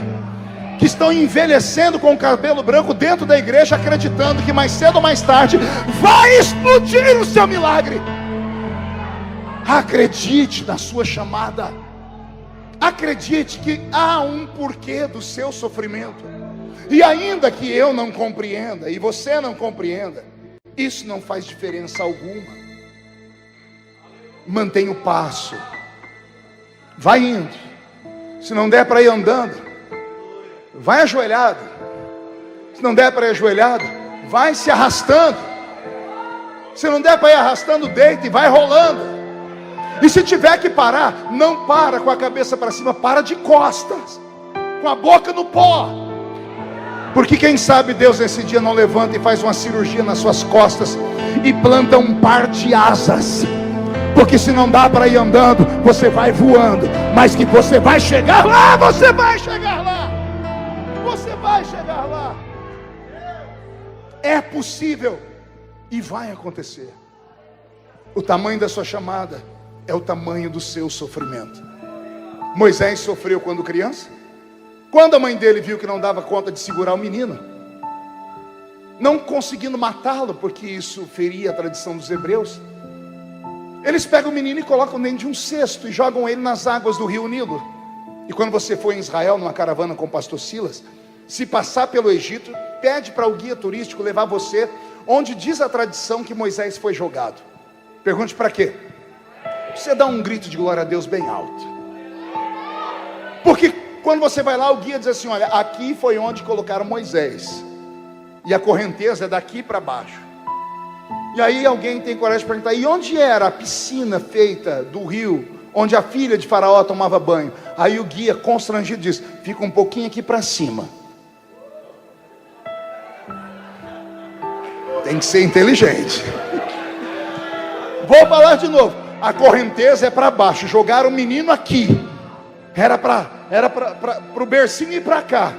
que estão envelhecendo com o cabelo branco dentro da igreja, acreditando que mais cedo ou mais tarde vai explodir o seu milagre. Acredite na sua chamada. Acredite que há um porquê do seu sofrimento. E ainda que eu não compreenda e você não compreenda, isso não faz diferença alguma. Mantenha o passo. Vai indo. Se não der para ir andando, vai ajoelhado. Se não der para ir ajoelhado, vai se arrastando. Se não der para ir arrastando, deita e vai rolando. E se tiver que parar, não para com a cabeça para cima, para de costas, com a boca no pó. Porque quem sabe Deus nesse dia não levanta e faz uma cirurgia nas suas costas e planta um par de asas. Porque se não dá para ir andando, você vai voando. Mas que você vai chegar lá, você vai chegar lá. Você vai chegar lá. É possível e vai acontecer. O tamanho da sua chamada é o tamanho do seu sofrimento. Moisés sofreu quando criança. Quando a mãe dele viu que não dava conta de segurar o menino, não conseguindo matá-lo, porque isso feria a tradição dos hebreus, eles pegam o menino e colocam dentro de um cesto e jogam ele nas águas do rio Nilo. E quando você for em Israel numa caravana com o pastor Silas, se passar pelo Egito, pede para o guia turístico levar você onde diz a tradição que Moisés foi jogado. Pergunte para quê? Você dá um grito de glória a Deus bem alto. Porque quando você vai lá, o guia diz assim: olha, aqui foi onde colocaram Moisés, e a correnteza é daqui para baixo. E aí alguém tem coragem de perguntar: e onde era a piscina feita do rio, onde a filha de Faraó tomava banho? Aí o guia constrangido diz: fica um pouquinho aqui para cima. Tem que ser inteligente. Vou falar de novo. A correnteza é para baixo, jogaram o menino aqui. Era para o bercinho ir para cá.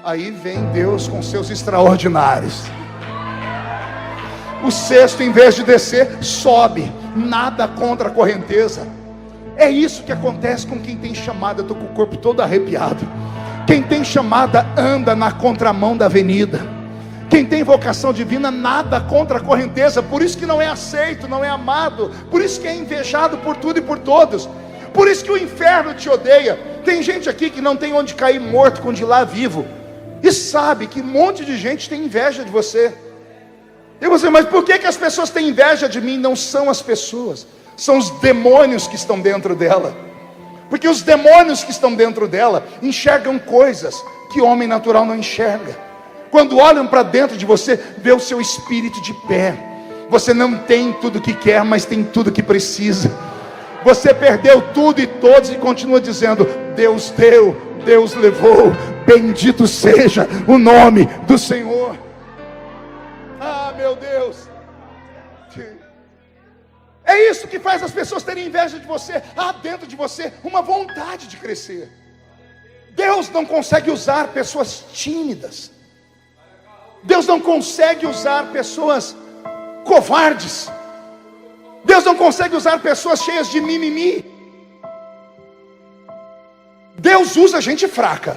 Aí vem Deus com seus extraordinários. O cesto, em vez de descer, sobe. Nada contra a correnteza. É isso que acontece com quem tem chamada. Eu estou com o corpo todo arrepiado. Quem tem chamada anda na contramão da avenida. Quem tem vocação divina nada contra a correnteza. Por isso que não é aceito, não é amado. Por isso que é invejado por tudo e por todos. Por isso que o inferno te odeia. Tem gente aqui que não tem onde cair morto quando de lá vivo, e sabe que um monte de gente tem inveja de você. E você: mas por que as pessoas têm inveja de mim? Não são as pessoas, são os demônios que estão dentro dela. Porque os demônios que estão dentro dela enxergam coisas que o homem natural não enxerga. Quando olham para dentro de você, vê o seu espírito de pé. Você não tem tudo que quer, mas tem tudo que precisa. Você perdeu tudo e todos e continua dizendo: Deus deu, Deus levou, bendito seja o nome do Senhor. Ah, meu Deus. É isso que faz as pessoas terem inveja de você. Há dentro de você uma vontade de crescer. Deus não consegue usar pessoas tímidas. Deus não consegue usar pessoas covardes. Deus não consegue usar pessoas cheias de mimimi. Deus usa gente fraca.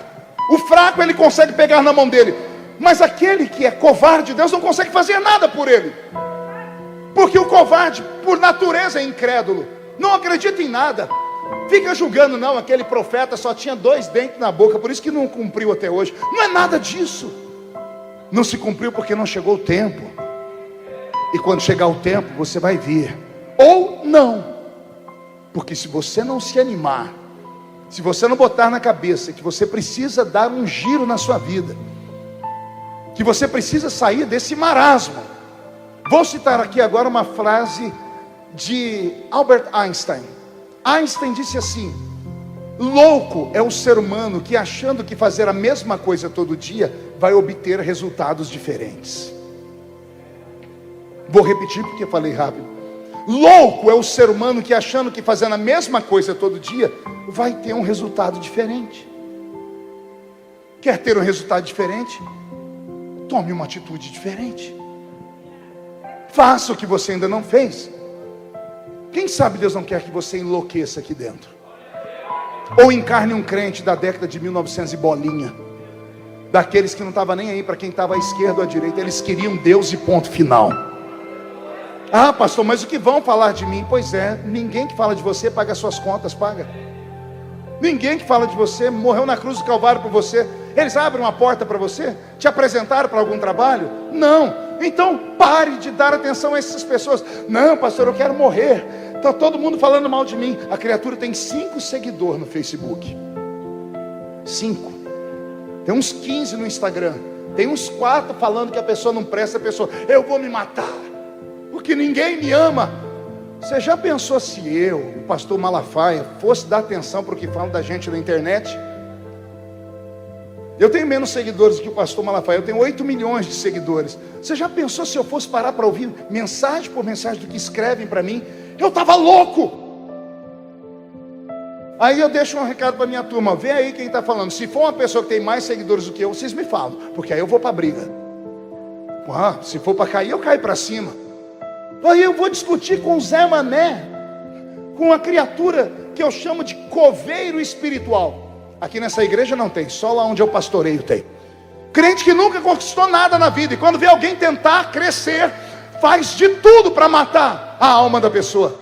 O fraco ele consegue pegar na mão dele. Mas aquele que é covarde, Deus não consegue fazer nada por ele. Porque o covarde, por natureza, é incrédulo. Não acredita em nada. Fica julgando: não, aquele profeta só tinha 2 dentes na boca, por isso que não cumpriu até hoje. Não é nada disso. Não se cumpriu porque não chegou o tempo. E quando chegar o tempo, você vai vir. Ou não. Porque se você não se animar, se você não botar na cabeça que você precisa dar um giro na sua vida, que você precisa sair desse marasmo. Vou citar aqui agora uma frase de Albert Einstein. Einstein disse assim: louco é o ser humano que, achando que fazer a mesma coisa todo dia, vai obter resultados diferentes. Vou repetir porque falei rápido. Louco é o ser humano que, achando que fazendo a mesma coisa todo dia, vai ter um resultado diferente. Quer ter um resultado diferente? Tome uma atitude diferente. Faça o que você ainda não fez. Quem sabe Deus não quer que você enlouqueça aqui dentro. Ou encarne um crente da década de 1900 e bolinha. Daqueles que não estavam nem aí para quem estava à esquerda ou à direita. Eles queriam Deus e ponto final. Ah, pastor, mas o que vão falar de mim? Pois é, ninguém que fala de você paga suas contas, paga. Ninguém que fala de você morreu na cruz do Calvário por você. Eles abrem uma porta para você? Te apresentaram para algum trabalho? Não. Então pare de dar atenção a essas pessoas. Não, pastor, eu quero morrer. Está todo mundo falando mal de mim. A criatura tem 5 seguidores no Facebook. 5. Tem uns 15 no Instagram. Tem uns 4 falando que a pessoa não presta. A pessoa, eu vou me matar, porque ninguém me ama. Você já pensou se eu, o pastor Malafaia, fosse dar atenção para o que falam da gente na internet? Eu tenho menos seguidores do que o pastor Malafaia. Eu tenho 8 milhões de seguidores. Você já pensou se eu fosse parar para ouvir mensagem por mensagem do que escrevem para mim? Eu estava louco. Aí eu deixo um recado para minha turma. Vê aí quem está falando. Se for uma pessoa que tem mais seguidores do que eu, vocês me falam, porque aí eu vou para a briga. Se for para cair, eu caio para cima. Aí eu vou discutir com o Zé Mané, com uma criatura que eu chamo de coveiro espiritual. Aqui nessa igreja não tem, só lá onde eu pastoreio tem. Crente que nunca conquistou nada na vida, e quando vê alguém tentar crescer, faz de tudo para matar a alma da pessoa.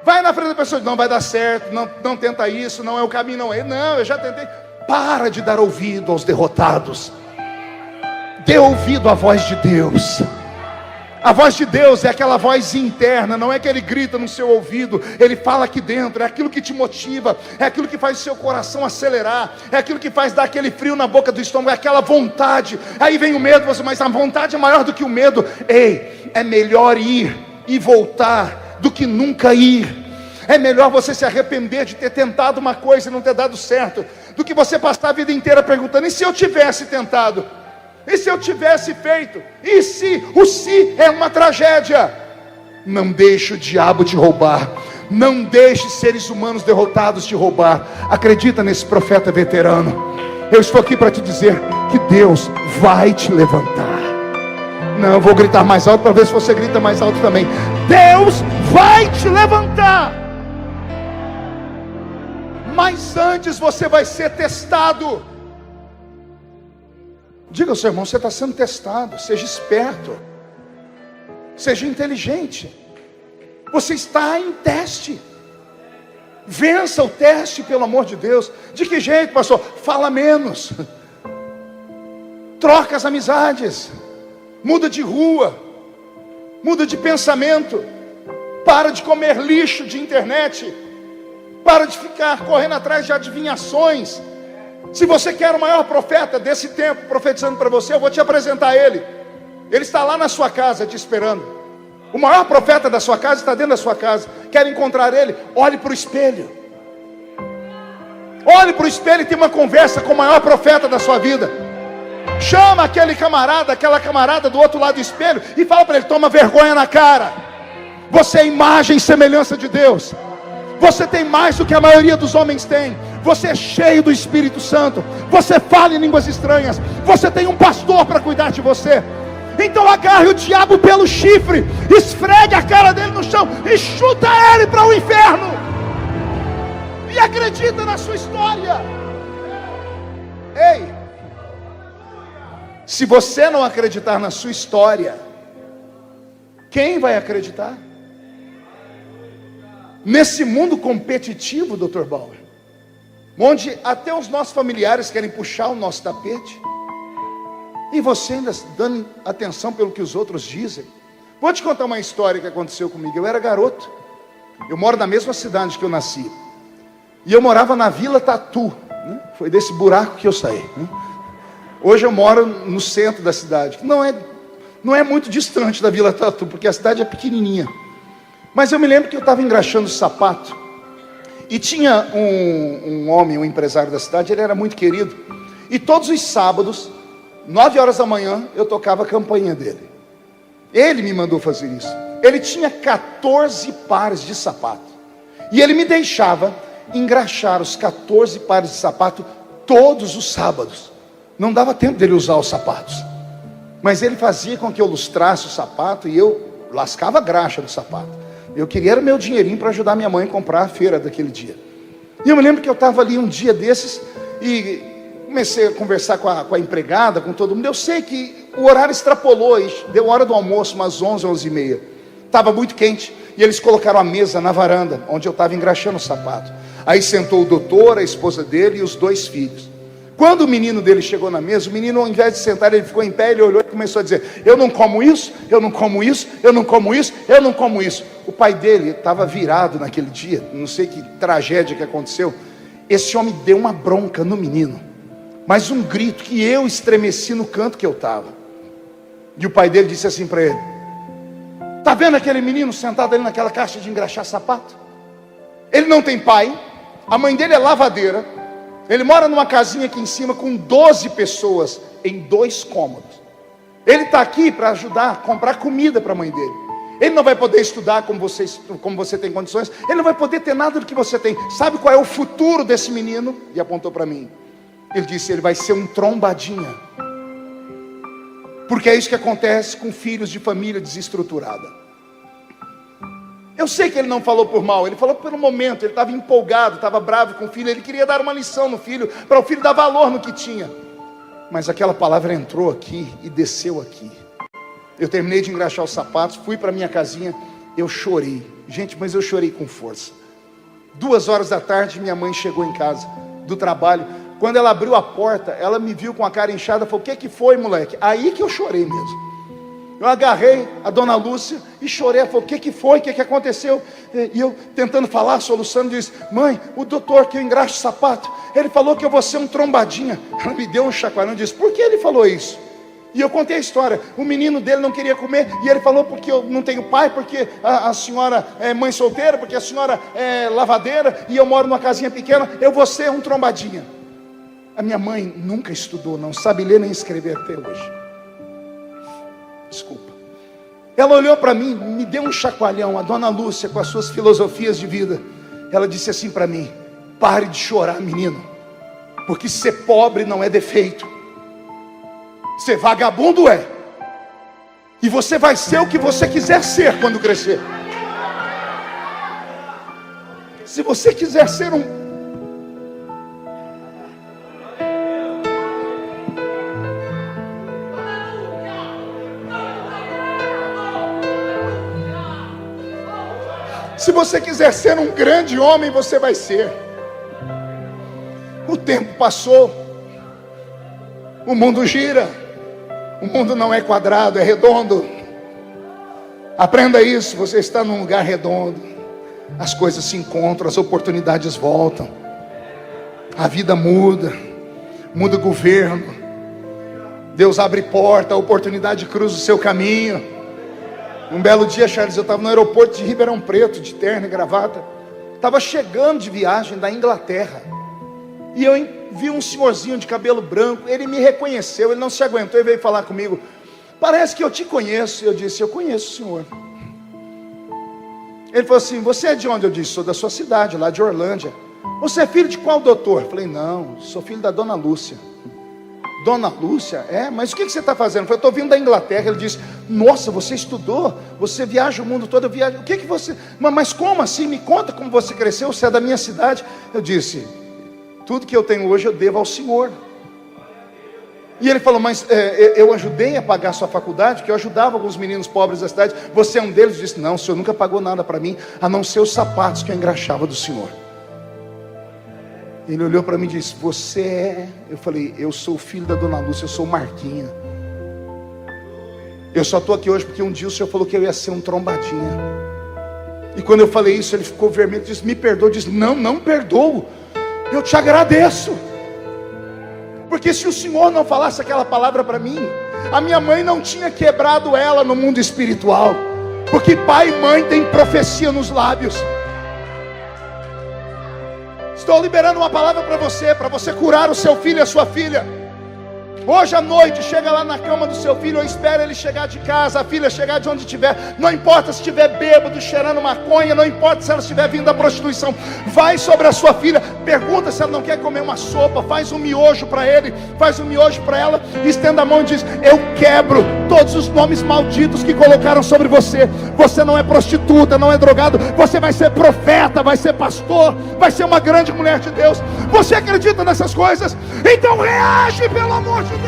Vai na frente da pessoa, não vai dar certo, não tenta isso, não é o caminho, não é. Não, eu já tentei. Para de dar ouvido aos derrotados. Dê ouvido à voz de Deus. A voz de Deus é aquela voz interna, não é que ele grita no seu ouvido, ele fala aqui dentro, é aquilo que te motiva, é aquilo que faz o seu coração acelerar, é aquilo que faz dar aquele frio na boca do estômago, é aquela vontade. Aí vem o medo, mas a vontade é maior do que o medo. Ei, é melhor ir e voltar do que nunca ir. É melhor você se arrepender de ter tentado uma coisa e não ter dado certo, do que você passar a vida inteira perguntando, e se eu tivesse tentado? E se eu tivesse feito? E se? O se é uma tragédia. Não deixe o diabo te roubar. Não deixe seres humanos derrotados te roubar. Acredita nesse profeta veterano. Eu estou aqui para te dizer que Deus vai te levantar. Não, eu vou gritar mais alto para ver se você grita mais alto também. Deus vai te levantar. Mas antes você vai ser testado. Diga ao seu irmão, você está sendo testado. Seja esperto. Seja inteligente. Você está em teste. Vença o teste, pelo amor de Deus. De que jeito, pastor? Fala menos. Troca as amizades. Muda de rua. Muda de pensamento. Para de comer lixo de internet. Para de ficar correndo atrás de adivinhações. Se você quer o maior profeta desse tempo profetizando para você, eu vou te apresentar ele. Ele está lá na sua casa te esperando. O maior profeta da sua casa está dentro da sua casa. Quer encontrar ele? Olhe para o espelho. Olhe para o espelho e tenha uma conversa com o maior profeta da sua vida. Chama aquele camarada, aquela camarada do outro lado do espelho e fala para ele, toma vergonha na cara. Você é imagem e semelhança de Deus. Você tem mais do que a maioria dos homens tem. Você é cheio do Espírito Santo. Você fala em línguas estranhas. Você tem um pastor para cuidar de você. Então agarre o diabo pelo chifre, esfregue a cara dele no chão e chuta ele para o inferno. E acredita na sua história. Ei, se você não acreditar na sua história, quem vai acreditar? Nesse mundo competitivo, Dr. Bauer, onde até os nossos familiares querem puxar o nosso tapete, E você ainda dando atenção pelo que os outros dizem. Vou te contar uma história que aconteceu comigo. Eu era garoto. Eu moro na mesma cidade que eu nasci. E eu morava na Vila Tatu, né? Foi desse buraco que eu saí, né? Hoje eu moro no centro da cidade. Não é muito distante da Vila Tatu, porque a cidade é pequenininha. Mas eu me lembro que eu estava engraxando o sapato. E tinha um homem, um empresário da cidade. Ele era muito querido. E todos os sábados, 9 horas da manhã, eu tocava a campainha dele. Ele me mandou fazer isso. Ele tinha 14 pares de sapato. E ele me deixava engraxar os 14 pares de sapato todos os sábados. Não dava tempo dele usar os sapatos. Mas ele fazia com que eu lustrasse o sapato e eu lascava a graxa do sapato. Eu queria era meu dinheirinho para ajudar minha mãe a comprar a feira daquele dia. E eu me lembro que eu estava ali um dia desses e comecei a conversar com a empregada, com todo mundo. Eu sei que o horário extrapolou, deu hora do almoço, umas 11, 11h30. Estava muito quente e eles colocaram a mesa na varanda, onde eu estava engraxando o sapato. Aí sentou o doutor, a esposa dele e os 2 filhos. Quando o menino dele chegou na mesa, o menino, ao invés de sentar, ele ficou em pé, ele olhou e começou a dizer: eu não como isso, eu não como isso, eu não como isso, eu não como isso. O pai dele estava virado naquele dia, não sei que tragédia que aconteceu. Esse homem deu uma bronca no menino, mas um grito que eu estremeci no canto que eu estava. E o pai dele disse assim para ele: está vendo aquele menino sentado ali naquela caixa de engraxar sapato? Ele não tem pai, a mãe dele é lavadeira, ele mora numa casinha aqui em cima com 12 pessoas em 2 cômodos. Ele está aqui para ajudar a comprar comida para a mãe dele. Ele não vai poder estudar como você tem condições. Ele não vai poder ter nada do que você tem. Sabe qual é o futuro desse menino? E apontou para mim. Ele disse: ele vai ser um trombadinha. Porque é isso que acontece com filhos de família desestruturada. Eu sei que ele não falou por mal, ele falou pelo momento. Ele estava empolgado, estava bravo com o filho. Ele queria dar uma lição no filho, para o filho dar valor no que tinha. Mas aquela palavra entrou aqui e desceu aqui. Eu terminei de engraxar os sapatos, fui para minha casinha. Eu chorei, gente, mas eu chorei com força. 2 horas da tarde, minha mãe chegou em casa do trabalho. Quando ela abriu a porta, ela me viu com a cara inchada. Falou: o que que foi, moleque? Aí que eu chorei mesmo. Eu agarrei a dona Lúcia e chorei. Ela falou: o que que foi? O que que aconteceu? E eu tentando falar, soluçando, disse: mãe, o doutor que eu engraxo o sapato, ele falou que eu vou ser um trombadinha. Ela me deu um chacoalhão e disse: por que ele falou isso? E eu contei a história. O menino dele não queria comer, e ele falou: porque eu não tenho pai, porque a senhora é mãe solteira, porque a senhora é lavadeira, e eu moro numa casinha pequena, eu vou ser um trombadinha. A minha mãe nunca estudou, não sabe ler nem escrever até hoje. Desculpa. Ela olhou para mim, me deu um chacoalhão. A dona Lúcia, com as suas filosofias de vida, ela disse assim para mim: pare de chorar, menino, porque ser pobre não é defeito, ser vagabundo é. E você vai ser o que você quiser ser quando crescer. Se você quiser ser Se você quiser ser um grande homem, você vai ser. O tempo passou, o mundo gira, o mundo não é quadrado, é redondo. Aprenda isso, você está num lugar redondo. As coisas se encontram, as oportunidades voltam, a vida muda, muda o governo, Deus abre porta, a oportunidade cruza o seu caminho. Um belo dia, Charles, eu estava no aeroporto de Ribeirão Preto, de terno e gravata. Estava chegando de viagem da Inglaterra. E eu vi um senhorzinho de cabelo branco. Ele me reconheceu, ele não se aguentou e veio falar comigo: parece que eu te conheço. Eu disse: eu conheço o senhor. Ele falou assim: você é de onde? Eu disse: sou da sua cidade, lá de Orlândia. Você é filho de qual doutor? Eu falei: não, sou filho da dona Lúcia. Dona Lúcia? É, mas o que você está fazendo? Eu falei: estou vindo da Inglaterra. Ele disse: nossa, você estudou? Você viaja o mundo todo, eu viajo. O que você... Mas como assim? Me conta como você cresceu, você é da minha cidade. Eu disse: tudo que eu tenho hoje eu devo ao senhor. E ele falou: mas eu ajudei a pagar a sua faculdade, porque eu ajudava alguns meninos pobres da cidade. Você é um deles? Eu disse: não, o senhor nunca pagou nada para mim, a não ser os sapatos que eu engraxava do senhor. Ele olhou para mim e disse: você é? Eu falei: eu sou o filho da dona Lúcia, eu sou o Marquinha. Eu só estou aqui hoje porque um dia o Senhor falou que eu ia ser um trombadinha. E quando eu falei isso, ele ficou vermelho, disse: me perdoa. Eu disse: não, não perdoo, eu te agradeço. Porque se o Senhor não falasse aquela palavra para mim, a minha mãe não tinha quebrado ela no mundo espiritual. Porque pai e mãe têm profecia nos lábios. Estou liberando uma palavra para você curar o seu filho e a sua filha. Hoje à noite, chega lá na cama do seu filho, ou espera ele chegar de casa, a filha chegar de onde estiver. Não importa se estiver bêbado, cheirando maconha, não importa se ela estiver vindo da prostituição. Vai sobre a sua filha, pergunta se ela não quer comer uma sopa, faz um miojo para ele, faz um miojo para ela, estenda a mão e diz: eu quebro todos os nomes malditos que colocaram sobre você. Você não é prostituta, não é drogado, você vai ser profeta, vai ser pastor, vai ser uma grande mulher de Deus. Você acredita nessas coisas? Então reage, pelo amor de Deus.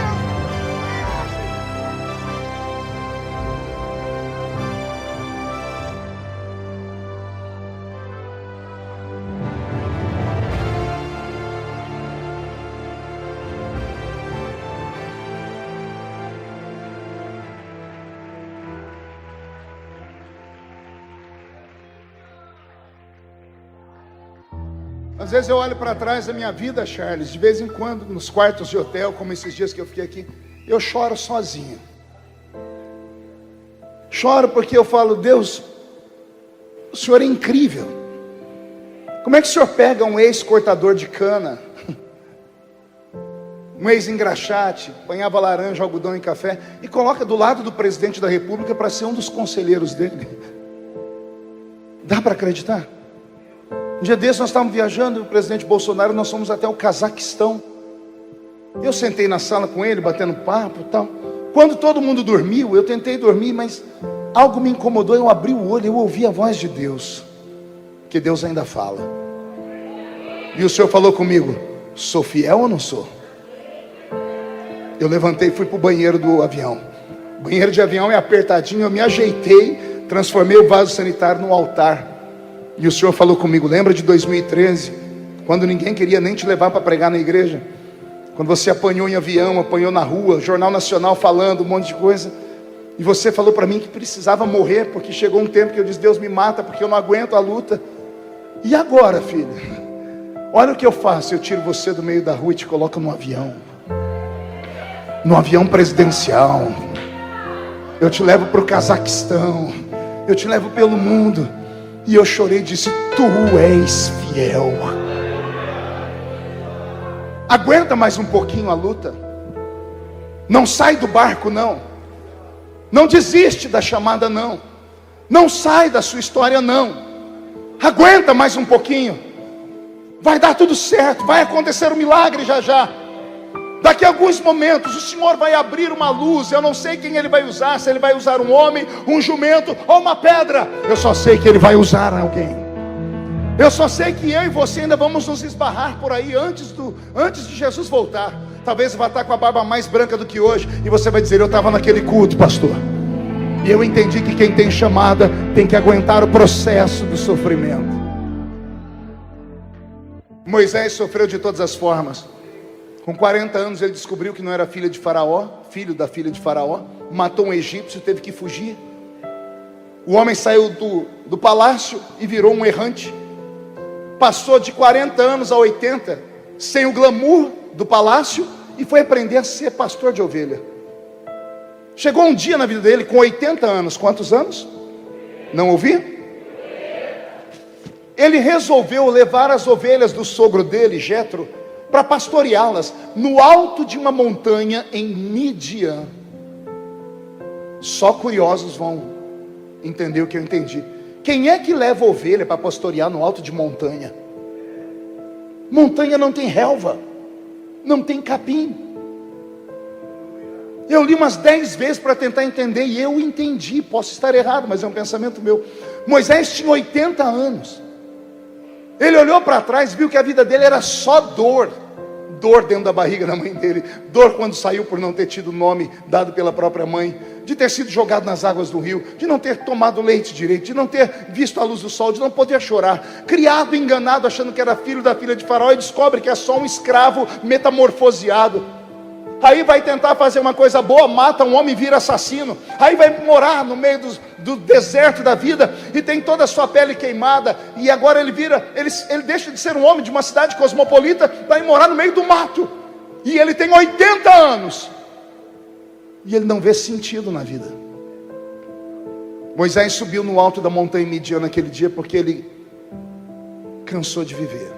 Às vezes eu olho para trás da minha vida, Charles, de vez em quando, nos quartos de hotel, como esses dias que eu fiquei aqui, eu choro sozinho. Choro porque eu falo: Deus, o Senhor é incrível. Como é que o Senhor pega um ex-cortador de cana, um ex-engraxate, apanhava laranja, algodão e café, e coloca do lado do presidente da república para ser um dos conselheiros dele? Dá para acreditar? Um dia desses nós estávamos viajando, o presidente Bolsonaro, nós fomos até o Cazaquistão. Eu sentei na sala com ele, batendo papo e tal. Quando todo mundo dormiu, eu tentei dormir, mas algo me incomodou. Eu abri o olho, eu ouvi a voz de Deus, que Deus ainda fala. E o Senhor falou comigo: sou fiel ou não sou? Eu levantei e fui para o banheiro do avião. O banheiro de avião é apertadinho, eu me ajeitei, transformei o vaso sanitário no altar. E o Senhor falou comigo: lembra de 2013, quando ninguém queria nem te levar para pregar na igreja? Quando você apanhou em avião, apanhou na rua, Jornal Nacional falando um monte de coisa. E você falou para mim que precisava morrer, porque chegou um tempo que eu disse: Deus, me mata, porque eu não aguento a luta. E agora, filho? Olha o que eu faço: eu tiro você do meio da rua e te coloco no avião. No avião presidencial. Eu te levo para o Cazaquistão. Eu te levo pelo mundo. E eu chorei e disse: tu és fiel. Aguenta mais um pouquinho a luta. Não sai do barco, não. Não desiste da chamada, não. Não sai da sua história, não. Aguenta mais um pouquinho. Vai dar tudo certo. Vai acontecer um milagre já já. Daqui a alguns momentos o Senhor vai abrir uma luz. Eu não sei quem Ele vai usar. Se Ele vai usar um homem, um jumento ou uma pedra. Eu só sei que Ele vai usar alguém. Eu só sei que eu e você ainda vamos nos esbarrar por aí antes de Jesus voltar. Talvez vai estar com a barba mais branca do que hoje. E você vai dizer: eu estava naquele culto, pastor. E eu entendi que quem tem chamada tem que aguentar o processo do sofrimento. Moisés sofreu de todas as formas. Com 40 anos ele descobriu que não era filho da filha de Faraó. Matou um egípcio, teve que fugir. O homem saiu do palácio e virou um errante. Passou de 40 anos a 80 sem o glamour do palácio e foi aprender a ser pastor de ovelha. Chegou um dia na vida dele com 80 anos. Quantos anos? Não ouvi? Ele resolveu levar as ovelhas do sogro dele, Jetro, para pastoreá-las no alto de uma montanha em Midian. Só curiosos vão entender o que eu entendi. Quem é que leva ovelha para pastorear no alto de montanha? Montanha não tem relva, não tem capim. Eu li umas 10 vezes para tentar entender e eu entendi. Posso estar errado, mas é um pensamento meu. Moisés tinha 80 anos. Ele olhou para trás e viu que a vida dele era só dor. Dor dentro da barriga da mãe dele. Dor quando saiu por não ter tido o nome dado pela própria mãe. De ter sido jogado nas águas do rio. De não ter tomado leite direito. De não ter visto a luz do sol. De não poder chorar. Criado, enganado, achando que era filho da filha de Faraó. E descobre que é só um escravo metamorfoseado. Aí vai tentar fazer uma coisa boa, mata um homem e vira assassino. Aí vai morar no meio do deserto da vida e tem toda a sua pele queimada. E agora ele deixa de ser um homem de uma cidade cosmopolita, vai morar no meio do mato. E ele tem 80 anos. E ele não vê sentido na vida. Moisés subiu no alto da montanha Midian naquele dia porque ele cansou de viver.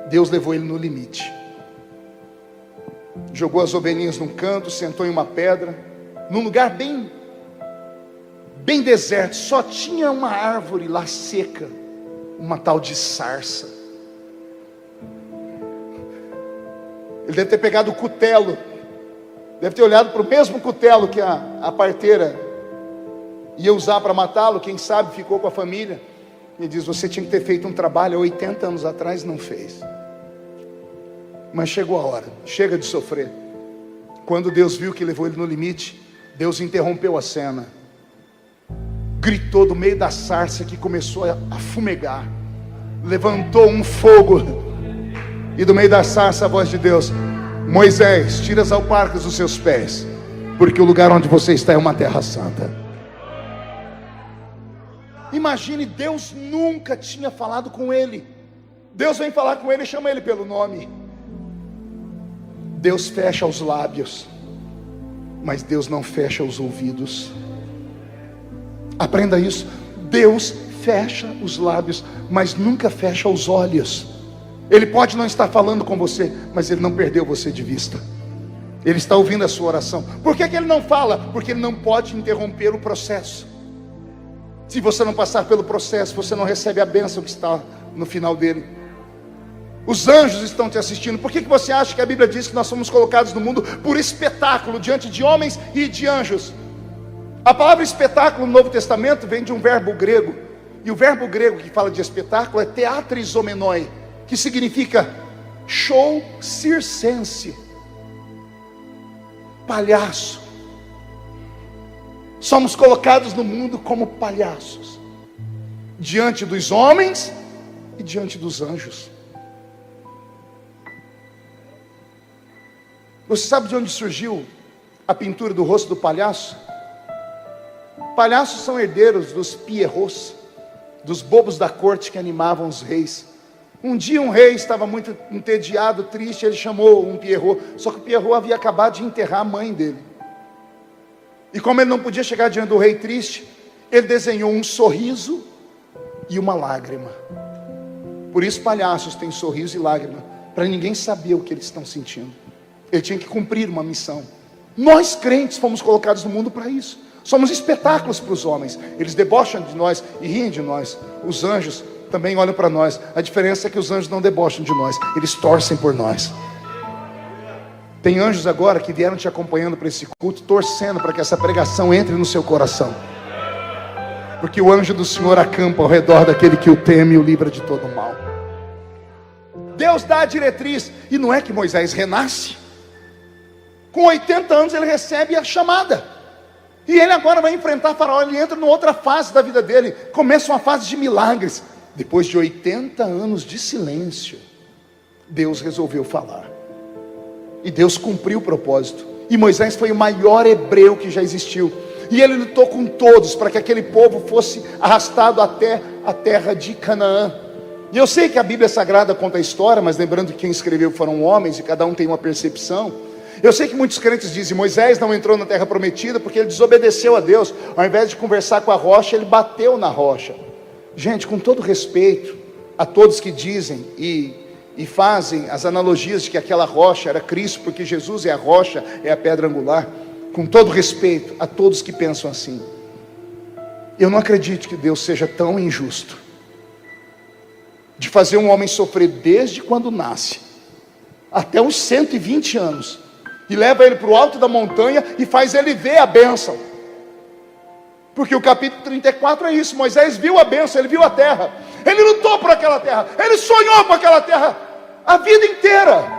Deus levou ele no limite. Jogou as ovelhinhas num canto, sentou em uma pedra, num lugar bem deserto. Só tinha uma árvore lá seca, uma tal de sarça. Ele deve ter pegado o cutelo, deve ter olhado para o mesmo cutelo que a parteira ia usar para matá-lo. Quem sabe ficou com a família. Ele diz: você tinha que ter feito um trabalho há 80 anos atrás, não fez. Mas chegou a hora, chega de sofrer. Quando Deus viu que levou ele no limite, Deus interrompeu a cena. Gritou do meio da sarça que começou a fumegar. Levantou um fogo. E do meio da sarça a voz de Deus: Moisés, tira as alparcas dos seus pés, porque o lugar onde você está é uma terra santa. Imagine, Deus nunca tinha falado com ele. Deus vem falar com ele e chama ele pelo nome. Deus fecha os lábios, mas Deus não fecha os ouvidos. Aprenda isso. Deus fecha os lábios, mas nunca fecha os olhos. Ele pode não estar falando com você, mas Ele não perdeu você de vista. Ele está ouvindo a sua oração. Por que Ele não fala? Porque Ele não pode interromper o processo. Se você não passar pelo processo, você não recebe a bênção que está no final dele. Os anjos estão te assistindo. Por que você acha que a Bíblia diz que nós somos colocados no mundo por espetáculo, diante de homens e de anjos? A palavra espetáculo no Novo Testamento vem de um verbo grego. E o verbo grego que fala de espetáculo é teatrizomenoi, que significa show circense, palhaço. Somos colocados no mundo como palhaços, diante dos homens e diante dos anjos. Você sabe de onde surgiu a pintura do rosto do palhaço? Palhaços são herdeiros dos pierrots, dos bobos da corte que animavam os reis. Um dia um rei estava muito entediado, triste, ele chamou um pierrot. Só que o pierrot havia acabado de enterrar a mãe dele. E como ele não podia chegar diante do rei triste, ele desenhou um sorriso e uma lágrima. Por isso palhaços têm sorriso e lágrima, para ninguém saber o que eles estão sentindo. Ele tinha que cumprir uma missão. Nós crentes fomos colocados no mundo para isso. Somos espetáculos para os homens. Eles debocham de nós e riem de nós. Os anjos também olham para nós. A diferença é que os anjos não debocham de nós, eles torcem por nós. Tem anjos agora que vieram te acompanhando para esse culto, torcendo para que essa pregação entre no seu coração. Porque o anjo do Senhor acampa ao redor daquele que o teme e o livra de todo mal. Deus dá a diretriz. E não é que Moisés renasce. Com 80 anos ele recebe a chamada. E ele agora vai enfrentar Faraó. Ele entra numa outra fase da vida dele. Começa uma fase de milagres. Depois de 80 anos de silêncio, Deus resolveu falar. E Deus cumpriu o propósito. E Moisés foi o maior hebreu que já existiu. E ele lutou com todos para que aquele povo fosse arrastado até a terra de Canaã. E eu sei que a Bíblia Sagrada conta a história, mas lembrando que quem escreveu foram homens e cada um tem uma percepção. Eu sei que muitos crentes dizem: Moisés não entrou na terra prometida porque ele desobedeceu a Deus. Ao invés de conversar com a rocha, ele bateu na rocha. Gente, com todo respeito a todos que dizem e fazem as analogias de que aquela rocha era Cristo, porque Jesus é a rocha, é a pedra angular. Com todo respeito a todos que pensam assim, eu não acredito que Deus seja tão injusto de fazer um homem sofrer desde quando nasce até uns 120 anos e leva ele para o alto da montanha e faz ele ver a bênção. Porque o capítulo 34 é isso. Moisés viu a bênção, ele viu a terra, ele lutou por aquela terra, ele sonhou com aquela terra a vida inteira.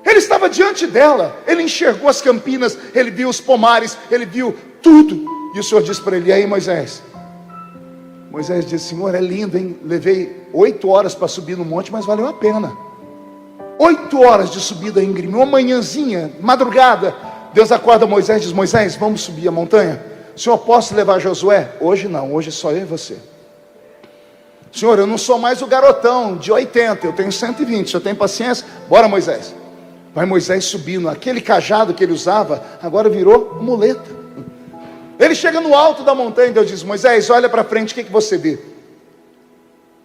Ele estava diante dela, ele enxergou as campinas, ele viu os pomares, ele viu tudo. E o Senhor disse para ele: e aí, Moisés? Moisés disse: Senhor, é lindo, hein? Levei 8 horas para subir no monte, mas valeu a pena. 8 horas de subida íngreme, uma manhãzinha, madrugada. Deus acorda Moisés e diz: Moisés, vamos subir a montanha? O Senhor, posso levar Josué? Hoje não, hoje é só eu e você. Senhor, eu não sou mais o garotão de 80, eu tenho 120, o senhor tem paciência? Bora, Moisés. Vai Moisés subindo, aquele cajado que ele usava, agora virou muleta. Ele chega no alto da montanha e Deus diz: Moisés, olha para frente, o que você vê?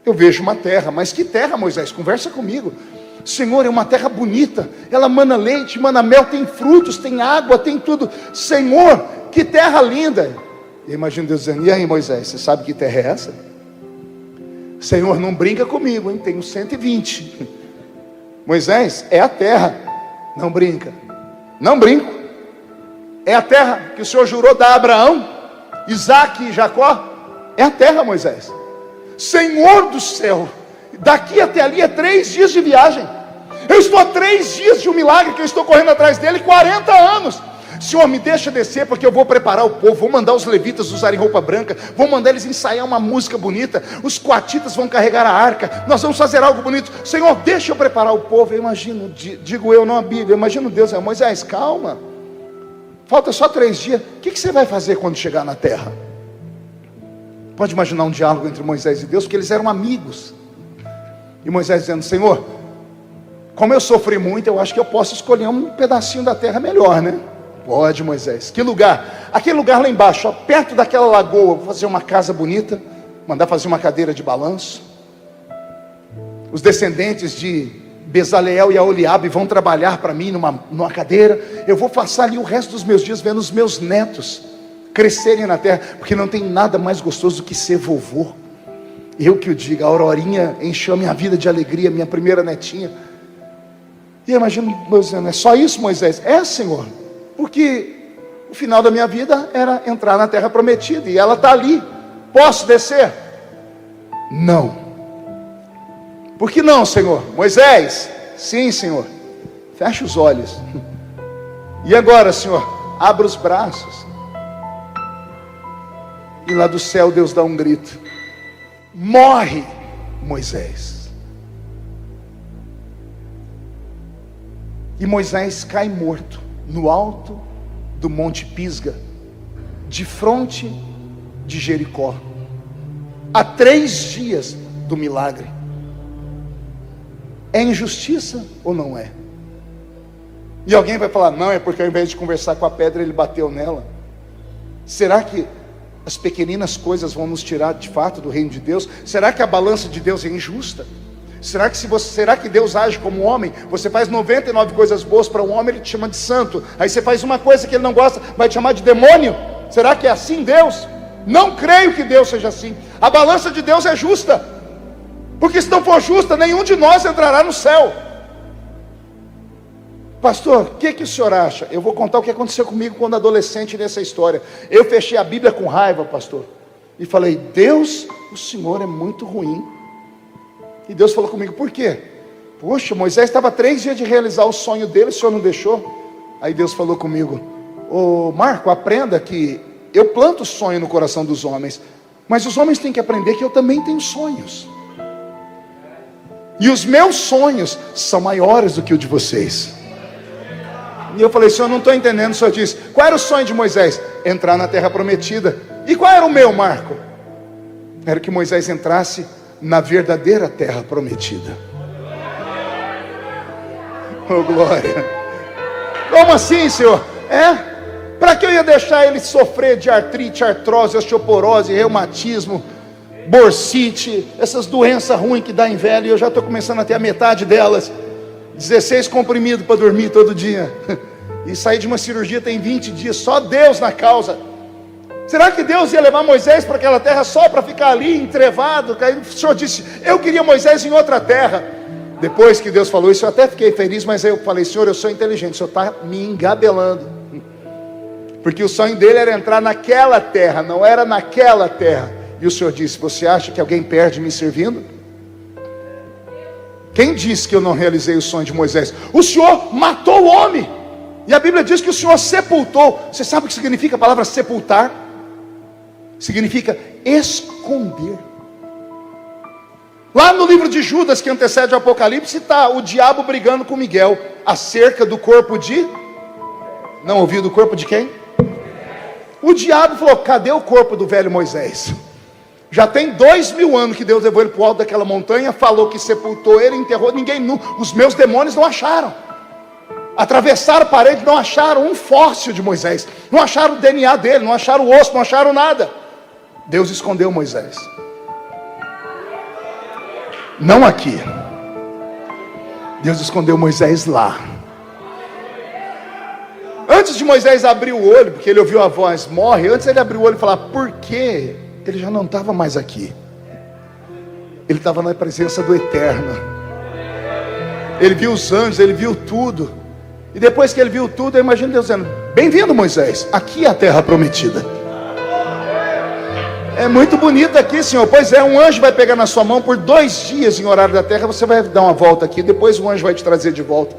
Eu vejo uma terra. Mas que terra, Moisés? Conversa comigo. Senhor, é uma terra bonita, ela mana leite, mana mel, tem frutos, tem água, tem tudo. Senhor, que terra linda. Eu imagino Deus dizendo: e aí, Moisés, você sabe que terra é essa? Senhor, não brinca comigo, hein? Tenho 120. Moisés, é a terra. Não brinca. Não brinco. É a terra que o Senhor jurou dar a Abraão, Isaque e Jacó. É a terra, Moisés. Senhor do céu, daqui até ali é 3 dias de viagem. Eu estou a 3 dias de um milagre que eu estou correndo atrás dele 40 anos. Senhor, me deixa descer, porque eu vou preparar o povo. Vou mandar os levitas usarem roupa branca, vou mandar eles ensaiar uma música bonita. Os coatitas vão carregar a arca, nós vamos fazer algo bonito. Senhor, deixa eu preparar o povo. Eu imagino, digo eu, não a Bíblia, eu imagino Deus: Moisés, calma, falta só 3 dias. O que você vai fazer quando chegar na terra? Pode imaginar um diálogo entre Moisés e Deus, porque eles eram amigos. E Moisés dizendo: Senhor, como eu sofri muito, eu acho que eu posso escolher um pedacinho da terra melhor, né? Pode, Moisés. Que lugar? Aquele lugar lá embaixo, ó, perto daquela lagoa. Vou fazer uma casa bonita, mandar fazer uma cadeira de balanço. Os descendentes de Bezaleel e Aholiabe vão trabalhar para mim numa cadeira. Eu vou passar ali o resto dos meus dias vendo os meus netos crescerem na terra, porque não tem nada mais gostoso do que ser vovô. Eu que o diga, a Aurorinha encheu a minha vida de alegria, minha primeira netinha. E eu imagino Deus dizendo: é só isso, Moisés? É, Senhor, porque o final da minha vida era entrar na terra prometida, e ela está ali. Posso descer? Não. Por que não, Senhor? Moisés, sim, Senhor. Fecha os olhos. E agora, Senhor, abra os braços. E lá do céu Deus dá um grito: morre, Moisés. E Moisés cai morto no alto do Monte Pisga, de fronte de Jericó, a 3 dias do milagre. É injustiça ou não é? E alguém vai falar: não, é porque ao invés de conversar com a pedra, ele bateu nela. Será que as pequeninas coisas vão nos tirar de fato do reino de Deus? Será que a balança de Deus é injusta? Será que Deus age como homem? Você faz 99 coisas boas para um homem, ele te chama de santo. Aí você faz uma coisa que ele não gosta, vai te chamar de demônio? Será que é assim Deus? Não creio que Deus seja assim. A balança de Deus é justa, porque se não for justa, nenhum de nós entrará no céu. Pastor, o que o senhor acha? Eu vou contar o que aconteceu comigo quando adolescente nessa história. Eu fechei a Bíblia com raiva, pastor, e falei: Deus, o senhor é muito ruim. E Deus falou comigo: por quê? Poxa, Moisés estava 3 dias de realizar o sonho dele, o senhor não deixou? Aí Deus falou comigo: ô Marco, aprenda que eu planto sonho no coração dos homens, mas os homens têm que aprender que eu também tenho sonhos, e os meus sonhos são maiores do que o de vocês. E eu falei: senhor, não estou entendendo. O senhor disse: qual era o sonho de Moisés? Entrar na terra prometida. E qual era o meu, Marco? Era que Moisés entrasse na verdadeira terra prometida. Oh glória! Como assim, senhor? Para que eu ia deixar ele sofrer de artrite, artrose, osteoporose, reumatismo, bursite, essas doenças ruins que dá em velho? E eu já estou começando a ter a metade delas. 16 comprimidos para dormir todo dia. E sair de uma cirurgia tem 20 dias. Só Deus na causa. Será que Deus ia levar Moisés para aquela terra só para ficar ali entrevado? O senhor disse: eu queria Moisés em outra terra. Depois que Deus falou isso, eu até fiquei feliz, mas eu falei: senhor, eu sou inteligente, o senhor está me engabelando. Porque o sonho dele era entrar naquela terra, não era naquela terra. E o senhor disse: você acha que alguém perde me servindo? Quem disse que eu não realizei o sonho de Moisés? O senhor matou o homem. E a Bíblia diz que o senhor sepultou. Você sabe o que significa a palavra sepultar? Significa esconder. Lá no livro de Judas, que antecede o Apocalipse, está o diabo brigando com Miguel acerca do corpo de... Não ouviu do corpo de quem? O diabo falou: cadê o corpo do velho Moisés? Já tem 2000 anos que Deus levou ele para o alto daquela montanha, falou que sepultou ele, enterrou, os meus demônios não acharam. Atravessaram a parede, não acharam um fóssil de Moisés, não acharam o DNA dele, não acharam o osso, não acharam nada. Deus escondeu Moisés. Não aqui. Deus escondeu Moisés lá. Antes de Moisés abrir o olho, porque ele ouviu a voz, morre. Antes ele abriu o olho e falar, por quê? Ele já não estava mais aqui. Ele estava na presença do Eterno. Ele viu os anjos, ele viu tudo. E depois que ele viu tudo, eu imagino Deus dizendo, bem-vindo Moisés, aqui é a terra prometida. É muito bonito aqui, Senhor. Pois é, um anjo vai pegar na sua mão por 2 dias em horário da terra. Você vai dar uma volta aqui, depois o anjo vai te trazer de volta.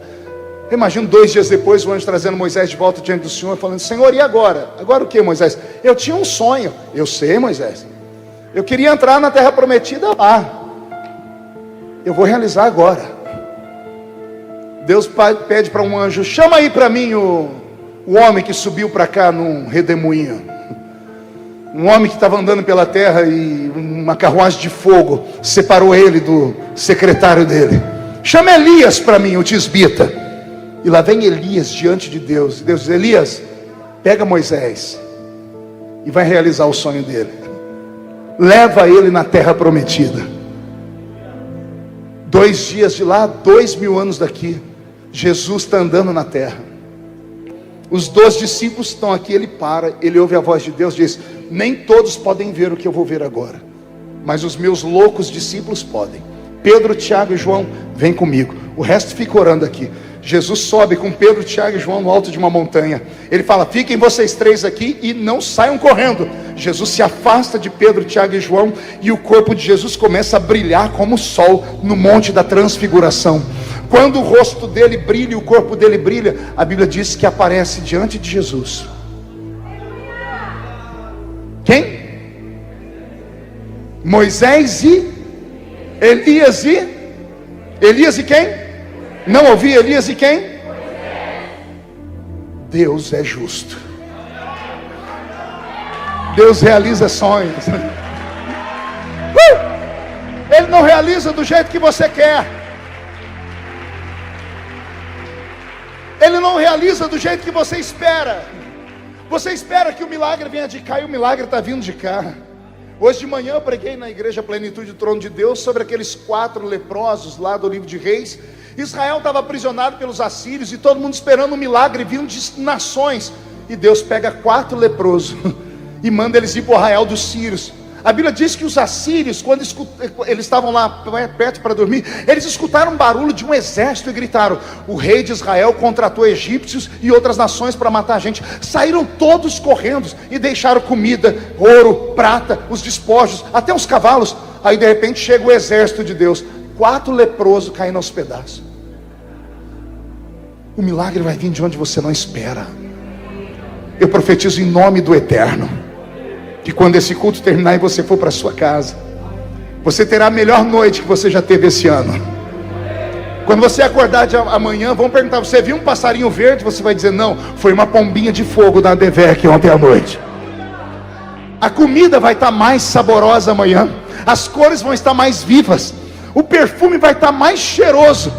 Eu imagino 2 dias depois o anjo trazendo Moisés de volta diante do Senhor, falando, Senhor, e agora? Agora o que, Moisés? Eu tinha um sonho. Eu sei, Moisés. Eu queria entrar na terra prometida lá. Eu vou realizar agora. Deus pede para um anjo, chama aí para mim o homem que subiu para cá num redemoinho. Um homem que estava andando pela terra e uma carruagem de fogo separou ele do secretário dele. Chama Elias para mim, o tisbita. E lá vem Elias diante de Deus. Deus diz, Elias, pega Moisés e vai realizar o sonho dele. Leva ele na terra prometida. 2 dias de lá, 2000 anos daqui, Jesus está andando na terra. Os 12 discípulos estão aqui, ele para, ele ouve a voz de Deus, diz, nem todos podem ver o que eu vou ver agora, mas os meus loucos discípulos podem. Pedro, Tiago e João, vem comigo. O resto fica orando aqui. Jesus sobe com Pedro, Tiago e João no alto de uma montanha. Ele fala, fiquem vocês 3 aqui e não saiam correndo. Jesus se afasta de Pedro, Tiago e João, e o corpo de Jesus começa a brilhar como o sol no monte da transfiguração. Quando o rosto dele brilha e o corpo dele brilha, a Bíblia diz que aparece diante de Jesus. Quem? Moisés e Elias e? Elias e quem? Não ouvi, Elias e quem? Deus é justo. Deus realiza sonhos. Ele não realiza do jeito que você quer. Ele não realiza do jeito que você espera. Você espera que o milagre venha de cá e o milagre está vindo de cá. Hoje de manhã eu preguei na igreja Plenitude do Trono de Deus sobre aqueles 4 leprosos lá do livro de Reis. Israel estava aprisionado pelos assírios e todo mundo esperando um milagre vindo de nações. E Deus pega 4 leprosos e manda eles ir para o arraial dos sírios. A Bíblia diz que os assírios, quando eles estavam lá perto para dormir, eles escutaram um barulho de um exército e gritaram, o rei de Israel contratou egípcios e outras nações para matar a gente. Saíram todos correndo e deixaram comida, ouro, prata, os despojos, até os cavalos. Aí de repente chega o exército de Deus, 4 leprosos caindo aos pedaços. O milagre vai vir de onde você não espera. Eu profetizo em nome do Eterno, que quando esse culto terminar e você for para sua casa, você terá a melhor noite que você já teve esse ano. Quando você acordar de amanhã, vão perguntar, você viu um passarinho verde? Você vai dizer, não, foi uma pombinha de fogo da Devec ontem à noite. A comida vai estar mais saborosa amanhã, as cores vão estar mais vivas, o perfume vai estar mais cheiroso.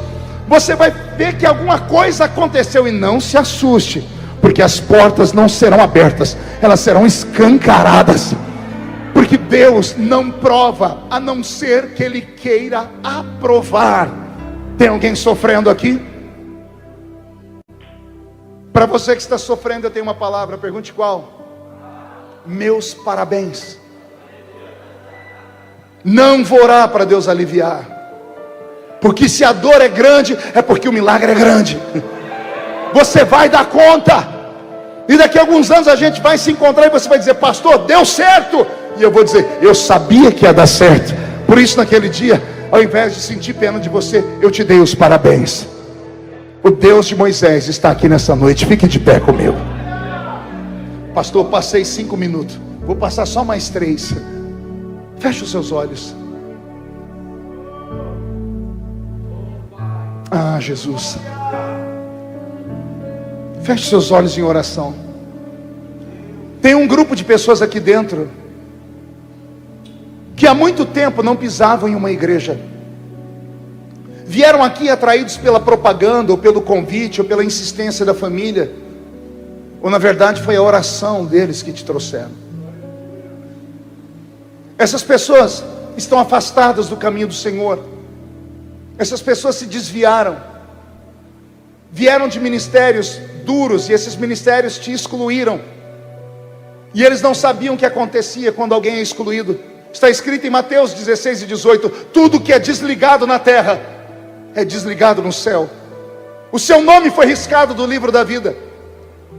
Você vai ver que alguma coisa aconteceu. E não se assuste, porque as portas não serão abertas, elas serão escancaradas. Porque Deus não prova a não ser que Ele queira aprovar. Tem alguém sofrendo aqui? Para você que está sofrendo, eu tenho uma palavra, pergunte qual? Meus parabéns. Não vou orar para Deus aliviar, porque se a dor é grande, é porque o milagre é grande. Você vai dar conta. E daqui a alguns anos a gente vai se encontrar e você vai dizer, pastor, deu certo. E eu vou dizer, eu sabia que ia dar certo. Por isso naquele dia, ao invés de sentir pena de você, eu te dei os parabéns. O Deus de Moisés está aqui nessa noite. Fique de pé comigo. Pastor, passei 5 minutos, vou passar só mais 3. Feche os seus olhos. Ah, Jesus. Feche seus olhos em oração. Tem um grupo de pessoas aqui dentro que há muito tempo não pisavam em uma igreja. Vieram aqui atraídos pela propaganda, ou pelo convite, ou pela insistência da família, ou na verdade foi a oração deles que te trouxeram. Essas pessoas estão afastadas do caminho do Senhor. Essas pessoas se desviaram, vieram de ministérios duros, e esses ministérios te excluíram, e eles não sabiam o que acontecia quando alguém é excluído. Está escrito em Mateus 16 e 18: tudo que é desligado na terra é desligado no céu. O seu nome foi riscado do livro da vida.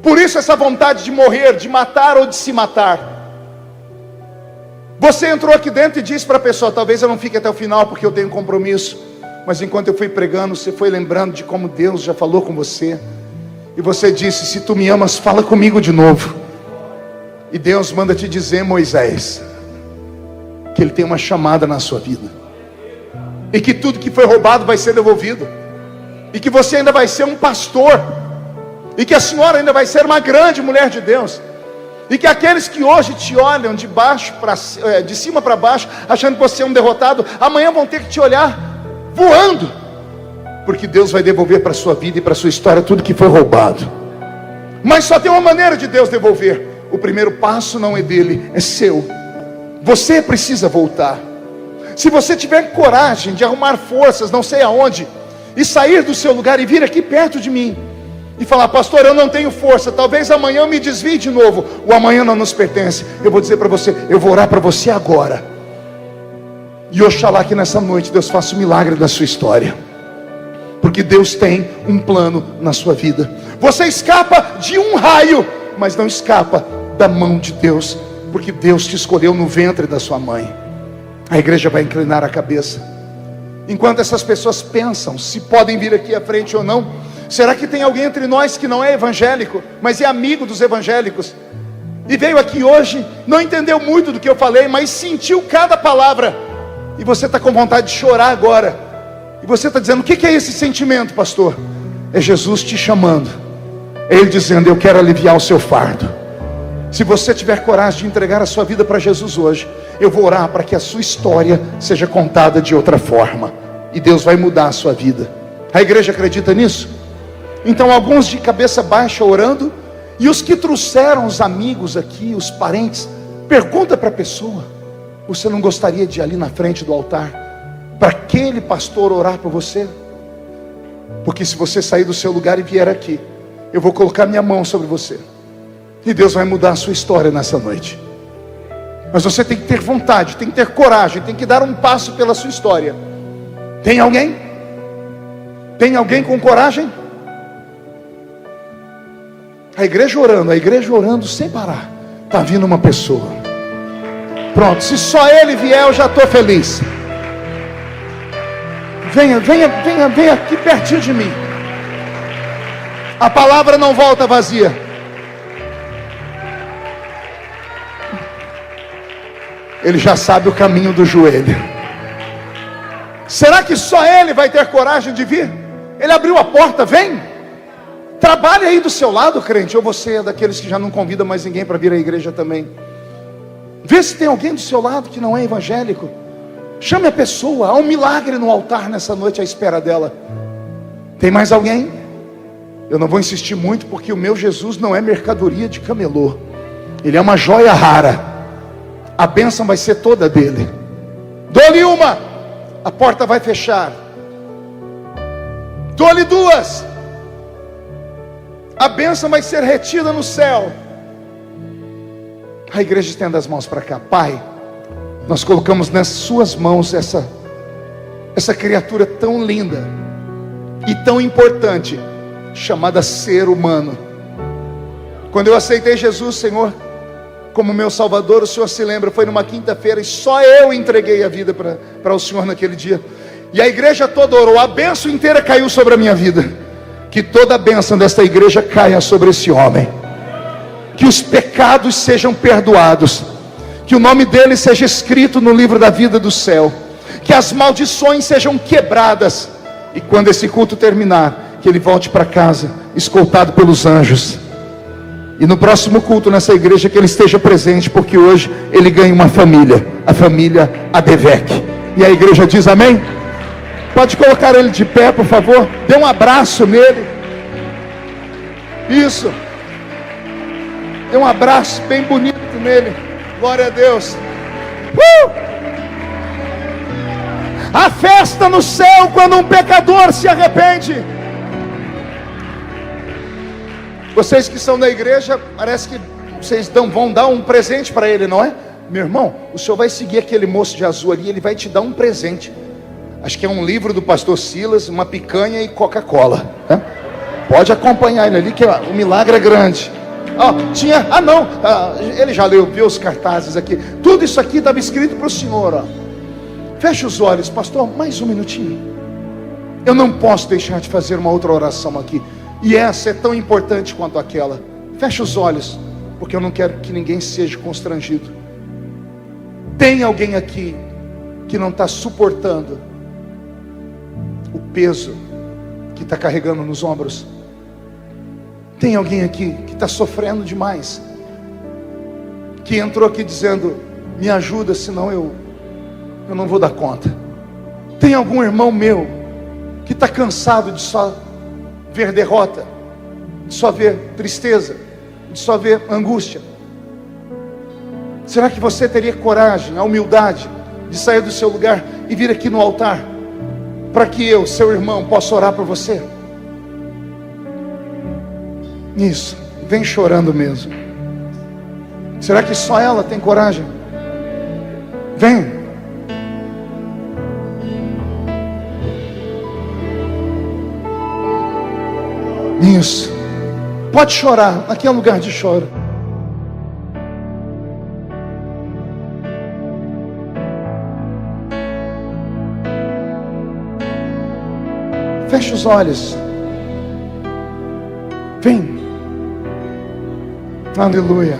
Por isso essa vontade de morrer, de matar ou de se matar. Você entrou aqui dentro e disse para a pessoa: talvez eu não fique até o final porque eu tenho compromisso. Mas enquanto eu fui pregando, você foi lembrando de como Deus já falou com você. E você disse: se tu me amas, fala comigo de novo. E Deus manda te dizer, Moisés, que Ele tem uma chamada na sua vida, e que tudo que foi roubado vai ser devolvido, e que você ainda vai ser um pastor, e que a senhora ainda vai ser uma grande mulher de Deus, e que aqueles que hoje te olham de cima para baixo, achando que você é um derrotado, amanhã vão ter que te olhar voando, porque Deus vai devolver para a sua vida e para a sua história tudo que foi roubado. Mas só tem uma maneira de Deus devolver. O primeiro passo não é dele, é seu. Você precisa voltar. Se você tiver coragem de arrumar forças, não sei aonde, e sair do seu lugar e vir aqui perto de mim e falar: pastor, eu não tenho força, talvez amanhã eu me desvie de novo. O amanhã não nos pertence. Eu vou dizer para você, eu vou orar para você agora, e oxalá que nessa noite Deus faça um milagre na sua história, porque Deus tem um plano na sua vida. Você escapa de um raio, mas não escapa da mão de Deus, porque Deus te escolheu no ventre da sua mãe. A igreja vai inclinar a cabeça. Enquanto essas pessoas pensam se podem vir aqui à frente ou não, será que tem alguém entre nós que não é evangélico, mas é amigo dos evangélicos, e veio aqui hoje, não entendeu muito do que eu falei, mas sentiu cada palavra, e você está com vontade de chorar agora, e você está dizendo: o que é esse sentimento, pastor? É Jesus te chamando, é Ele dizendo: eu quero aliviar o seu fardo. Se você tiver coragem de entregar a sua vida para Jesus hoje, eu vou orar para que a sua história seja contada de outra forma, e Deus vai mudar a sua vida. A igreja acredita nisso? Então alguns de cabeça baixa orando, e os que trouxeram os amigos aqui, os parentes, pergunta para a pessoa: você não gostaria de ir ali na frente do altar, para aquele pastor orar por você? Porque se você sair do seu lugar e vier aqui, eu vou colocar minha mão sobre você, e Deus vai mudar a sua história nessa noite. Mas você tem que ter vontade, tem que ter coragem, tem que dar um passo pela sua história. Tem alguém? Tem alguém com coragem? A igreja orando sem parar. Está vindo uma pessoa. Pronto, se só ele vier, eu já estou feliz. Venha aqui pertinho de mim. A palavra não volta vazia. Ele já sabe o caminho do joelho. Será que só ele vai ter coragem de vir? Ele abriu a porta, vem. Trabalhe aí do seu lado, crente. Ou você é daqueles que já não convida mais ninguém para vir à igreja também. Vê se tem alguém do seu lado que não é evangélico. Chame a pessoa. Há um milagre no altar nessa noite à espera dela. Tem mais alguém? Eu não vou insistir muito, porque o meu Jesus não é mercadoria de camelô. Ele é uma joia rara. A bênção vai ser toda dele. Dou-lhe uma, a porta vai fechar. Dou-lhe duas, a bênção vai ser retida no céu. A igreja estende as mãos para cá. Pai, nós colocamos nas suas mãos essa criatura tão linda e tão importante, chamada ser humano. Quando eu aceitei Jesus, Senhor, como meu Salvador, o Senhor se lembra, foi numa quinta-feira, e só eu entreguei a vida para o Senhor naquele dia, e a igreja toda orou, a bênção inteira caiu sobre a minha vida. Que toda a bênção desta igreja caia sobre esse homem, que os pecados sejam perdoados, que o nome dele seja escrito no livro da vida do céu, que as maldições sejam quebradas, E quando esse culto terminar, que ele volte para casa, escoltado pelos anjos. E no próximo culto nessa igreja que ele esteja presente, porque hoje ele ganha uma família, a família Adevec. E a igreja diz amém? Pode colocar ele de pé, por favor. Dê um abraço nele. Isso. Dê um abraço bem bonito nele. Glória a Deus. A festa no céu quando um pecador se arrepende. Vocês que são da igreja, parece que vocês vão dar um presente para ele, não é? Meu irmão, o senhor vai seguir aquele moço de azul ali, ele vai te dar um presente. Acho que é um livro do pastor Silas, uma picanha e Coca-Cola, né? Pode acompanhar ele ali, que o milagre é grande. Ele já leu, viu os cartazes aqui. Tudo isso aqui estava escrito para o senhor, ó. Feche os olhos, pastor, mais um minutinho. Eu não posso deixar de fazer uma outra oração aqui. E essa é tão importante quanto aquela. Feche os olhos, porque eu não quero que ninguém seja constrangido. Tem alguém aqui que não está suportando o peso que está carregando nos ombros? Tem alguém aqui que está sofrendo demais, que entrou aqui dizendo: me ajuda, senão eu não vou dar conta. Tem algum irmão meu que está cansado de só ver derrota, de só ver tristeza, de só ver angústia? Será que você teria coragem, a humildade de sair do seu lugar e vir aqui no altar, para que eu, seu irmão, possa orar por você? Isso, vem chorando mesmo. Será que só ela tem coragem? Vem. Isso. Pode chorar, aqui é lugar de choro. Feche os olhos. Vem. Aleluia.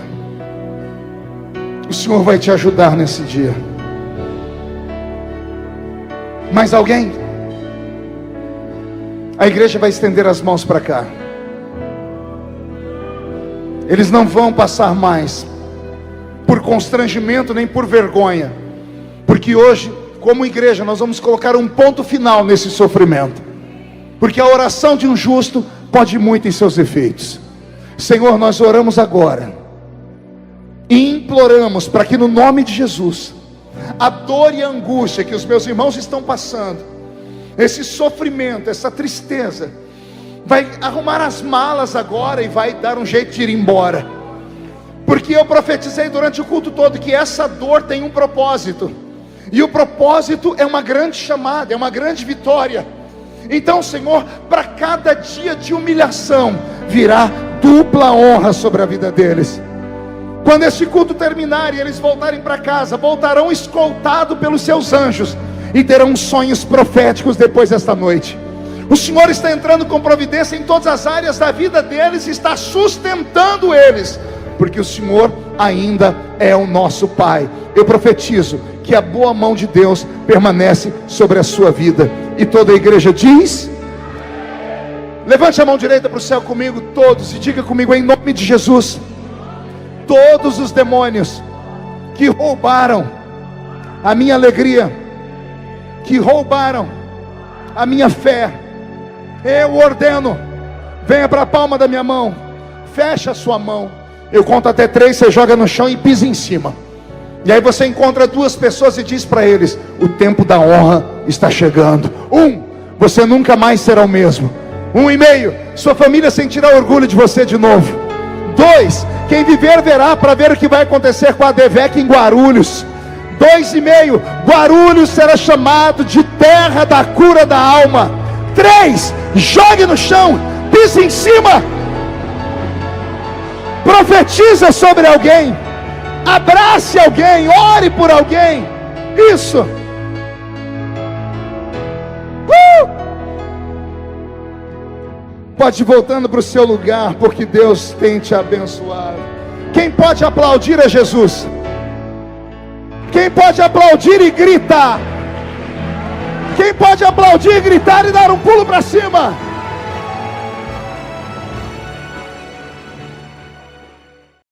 O Senhor vai te ajudar nesse dia. Mais alguém? A igreja vai estender as mãos para cá. Eles não vão passar mais por constrangimento nem por vergonha, porque hoje, como igreja, nós vamos colocar um ponto final nesse sofrimento, porque a oração de um justo pode muito em seus efeitos. Senhor, nós oramos agora e imploramos para que no nome de Jesus, a dor e a angústia que os meus irmãos estão passando, esse sofrimento, essa tristeza, vai arrumar as malas agora e vai dar um jeito de ir embora. Porque eu profetizei durante o culto todo que essa dor tem um propósito, e o propósito é uma grande chamada, é uma grande vitória. Então, Senhor, para cada dia de humilhação virá dupla honra sobre a vida deles. Quando este culto terminar e eles voltarem para casa, voltarão escoltados pelos seus anjos e terão sonhos proféticos depois desta noite. O Senhor está entrando com providência em todas as áreas da vida deles, está sustentando eles, porque o Senhor ainda é o nosso Pai. Eu profetizo que a boa mão de Deus permanece sobre a sua vida. E toda a igreja diz: levante a mão direita para o céu comigo, todos, e diga comigo em nome de Jesus: todos os demônios que roubaram a minha alegria, que roubaram a minha fé, eu ordeno, venha para a palma da minha mão, fecha a sua mão, eu conto até 3, você joga no chão e pisa em cima. E aí você encontra 2 pessoas e diz para eles: o tempo da honra está chegando. 1, você nunca mais será o mesmo. 1,5, sua família sentirá orgulho de você de novo. 2, quem viver verá, para ver o que vai acontecer com a Adevec em Guarulhos. 2,5, Guarulhos será chamado de terra da cura da alma. 3, jogue no chão, pise em cima, profetiza sobre alguém, abrace alguém, ore por alguém. Isso. Pode ir voltando para o seu lugar, porque Deus tem te abençoado. Quem pode aplaudir a Jesus? Quem pode aplaudir e gritar? Quem pode aplaudir, gritar e dar um pulo para cima?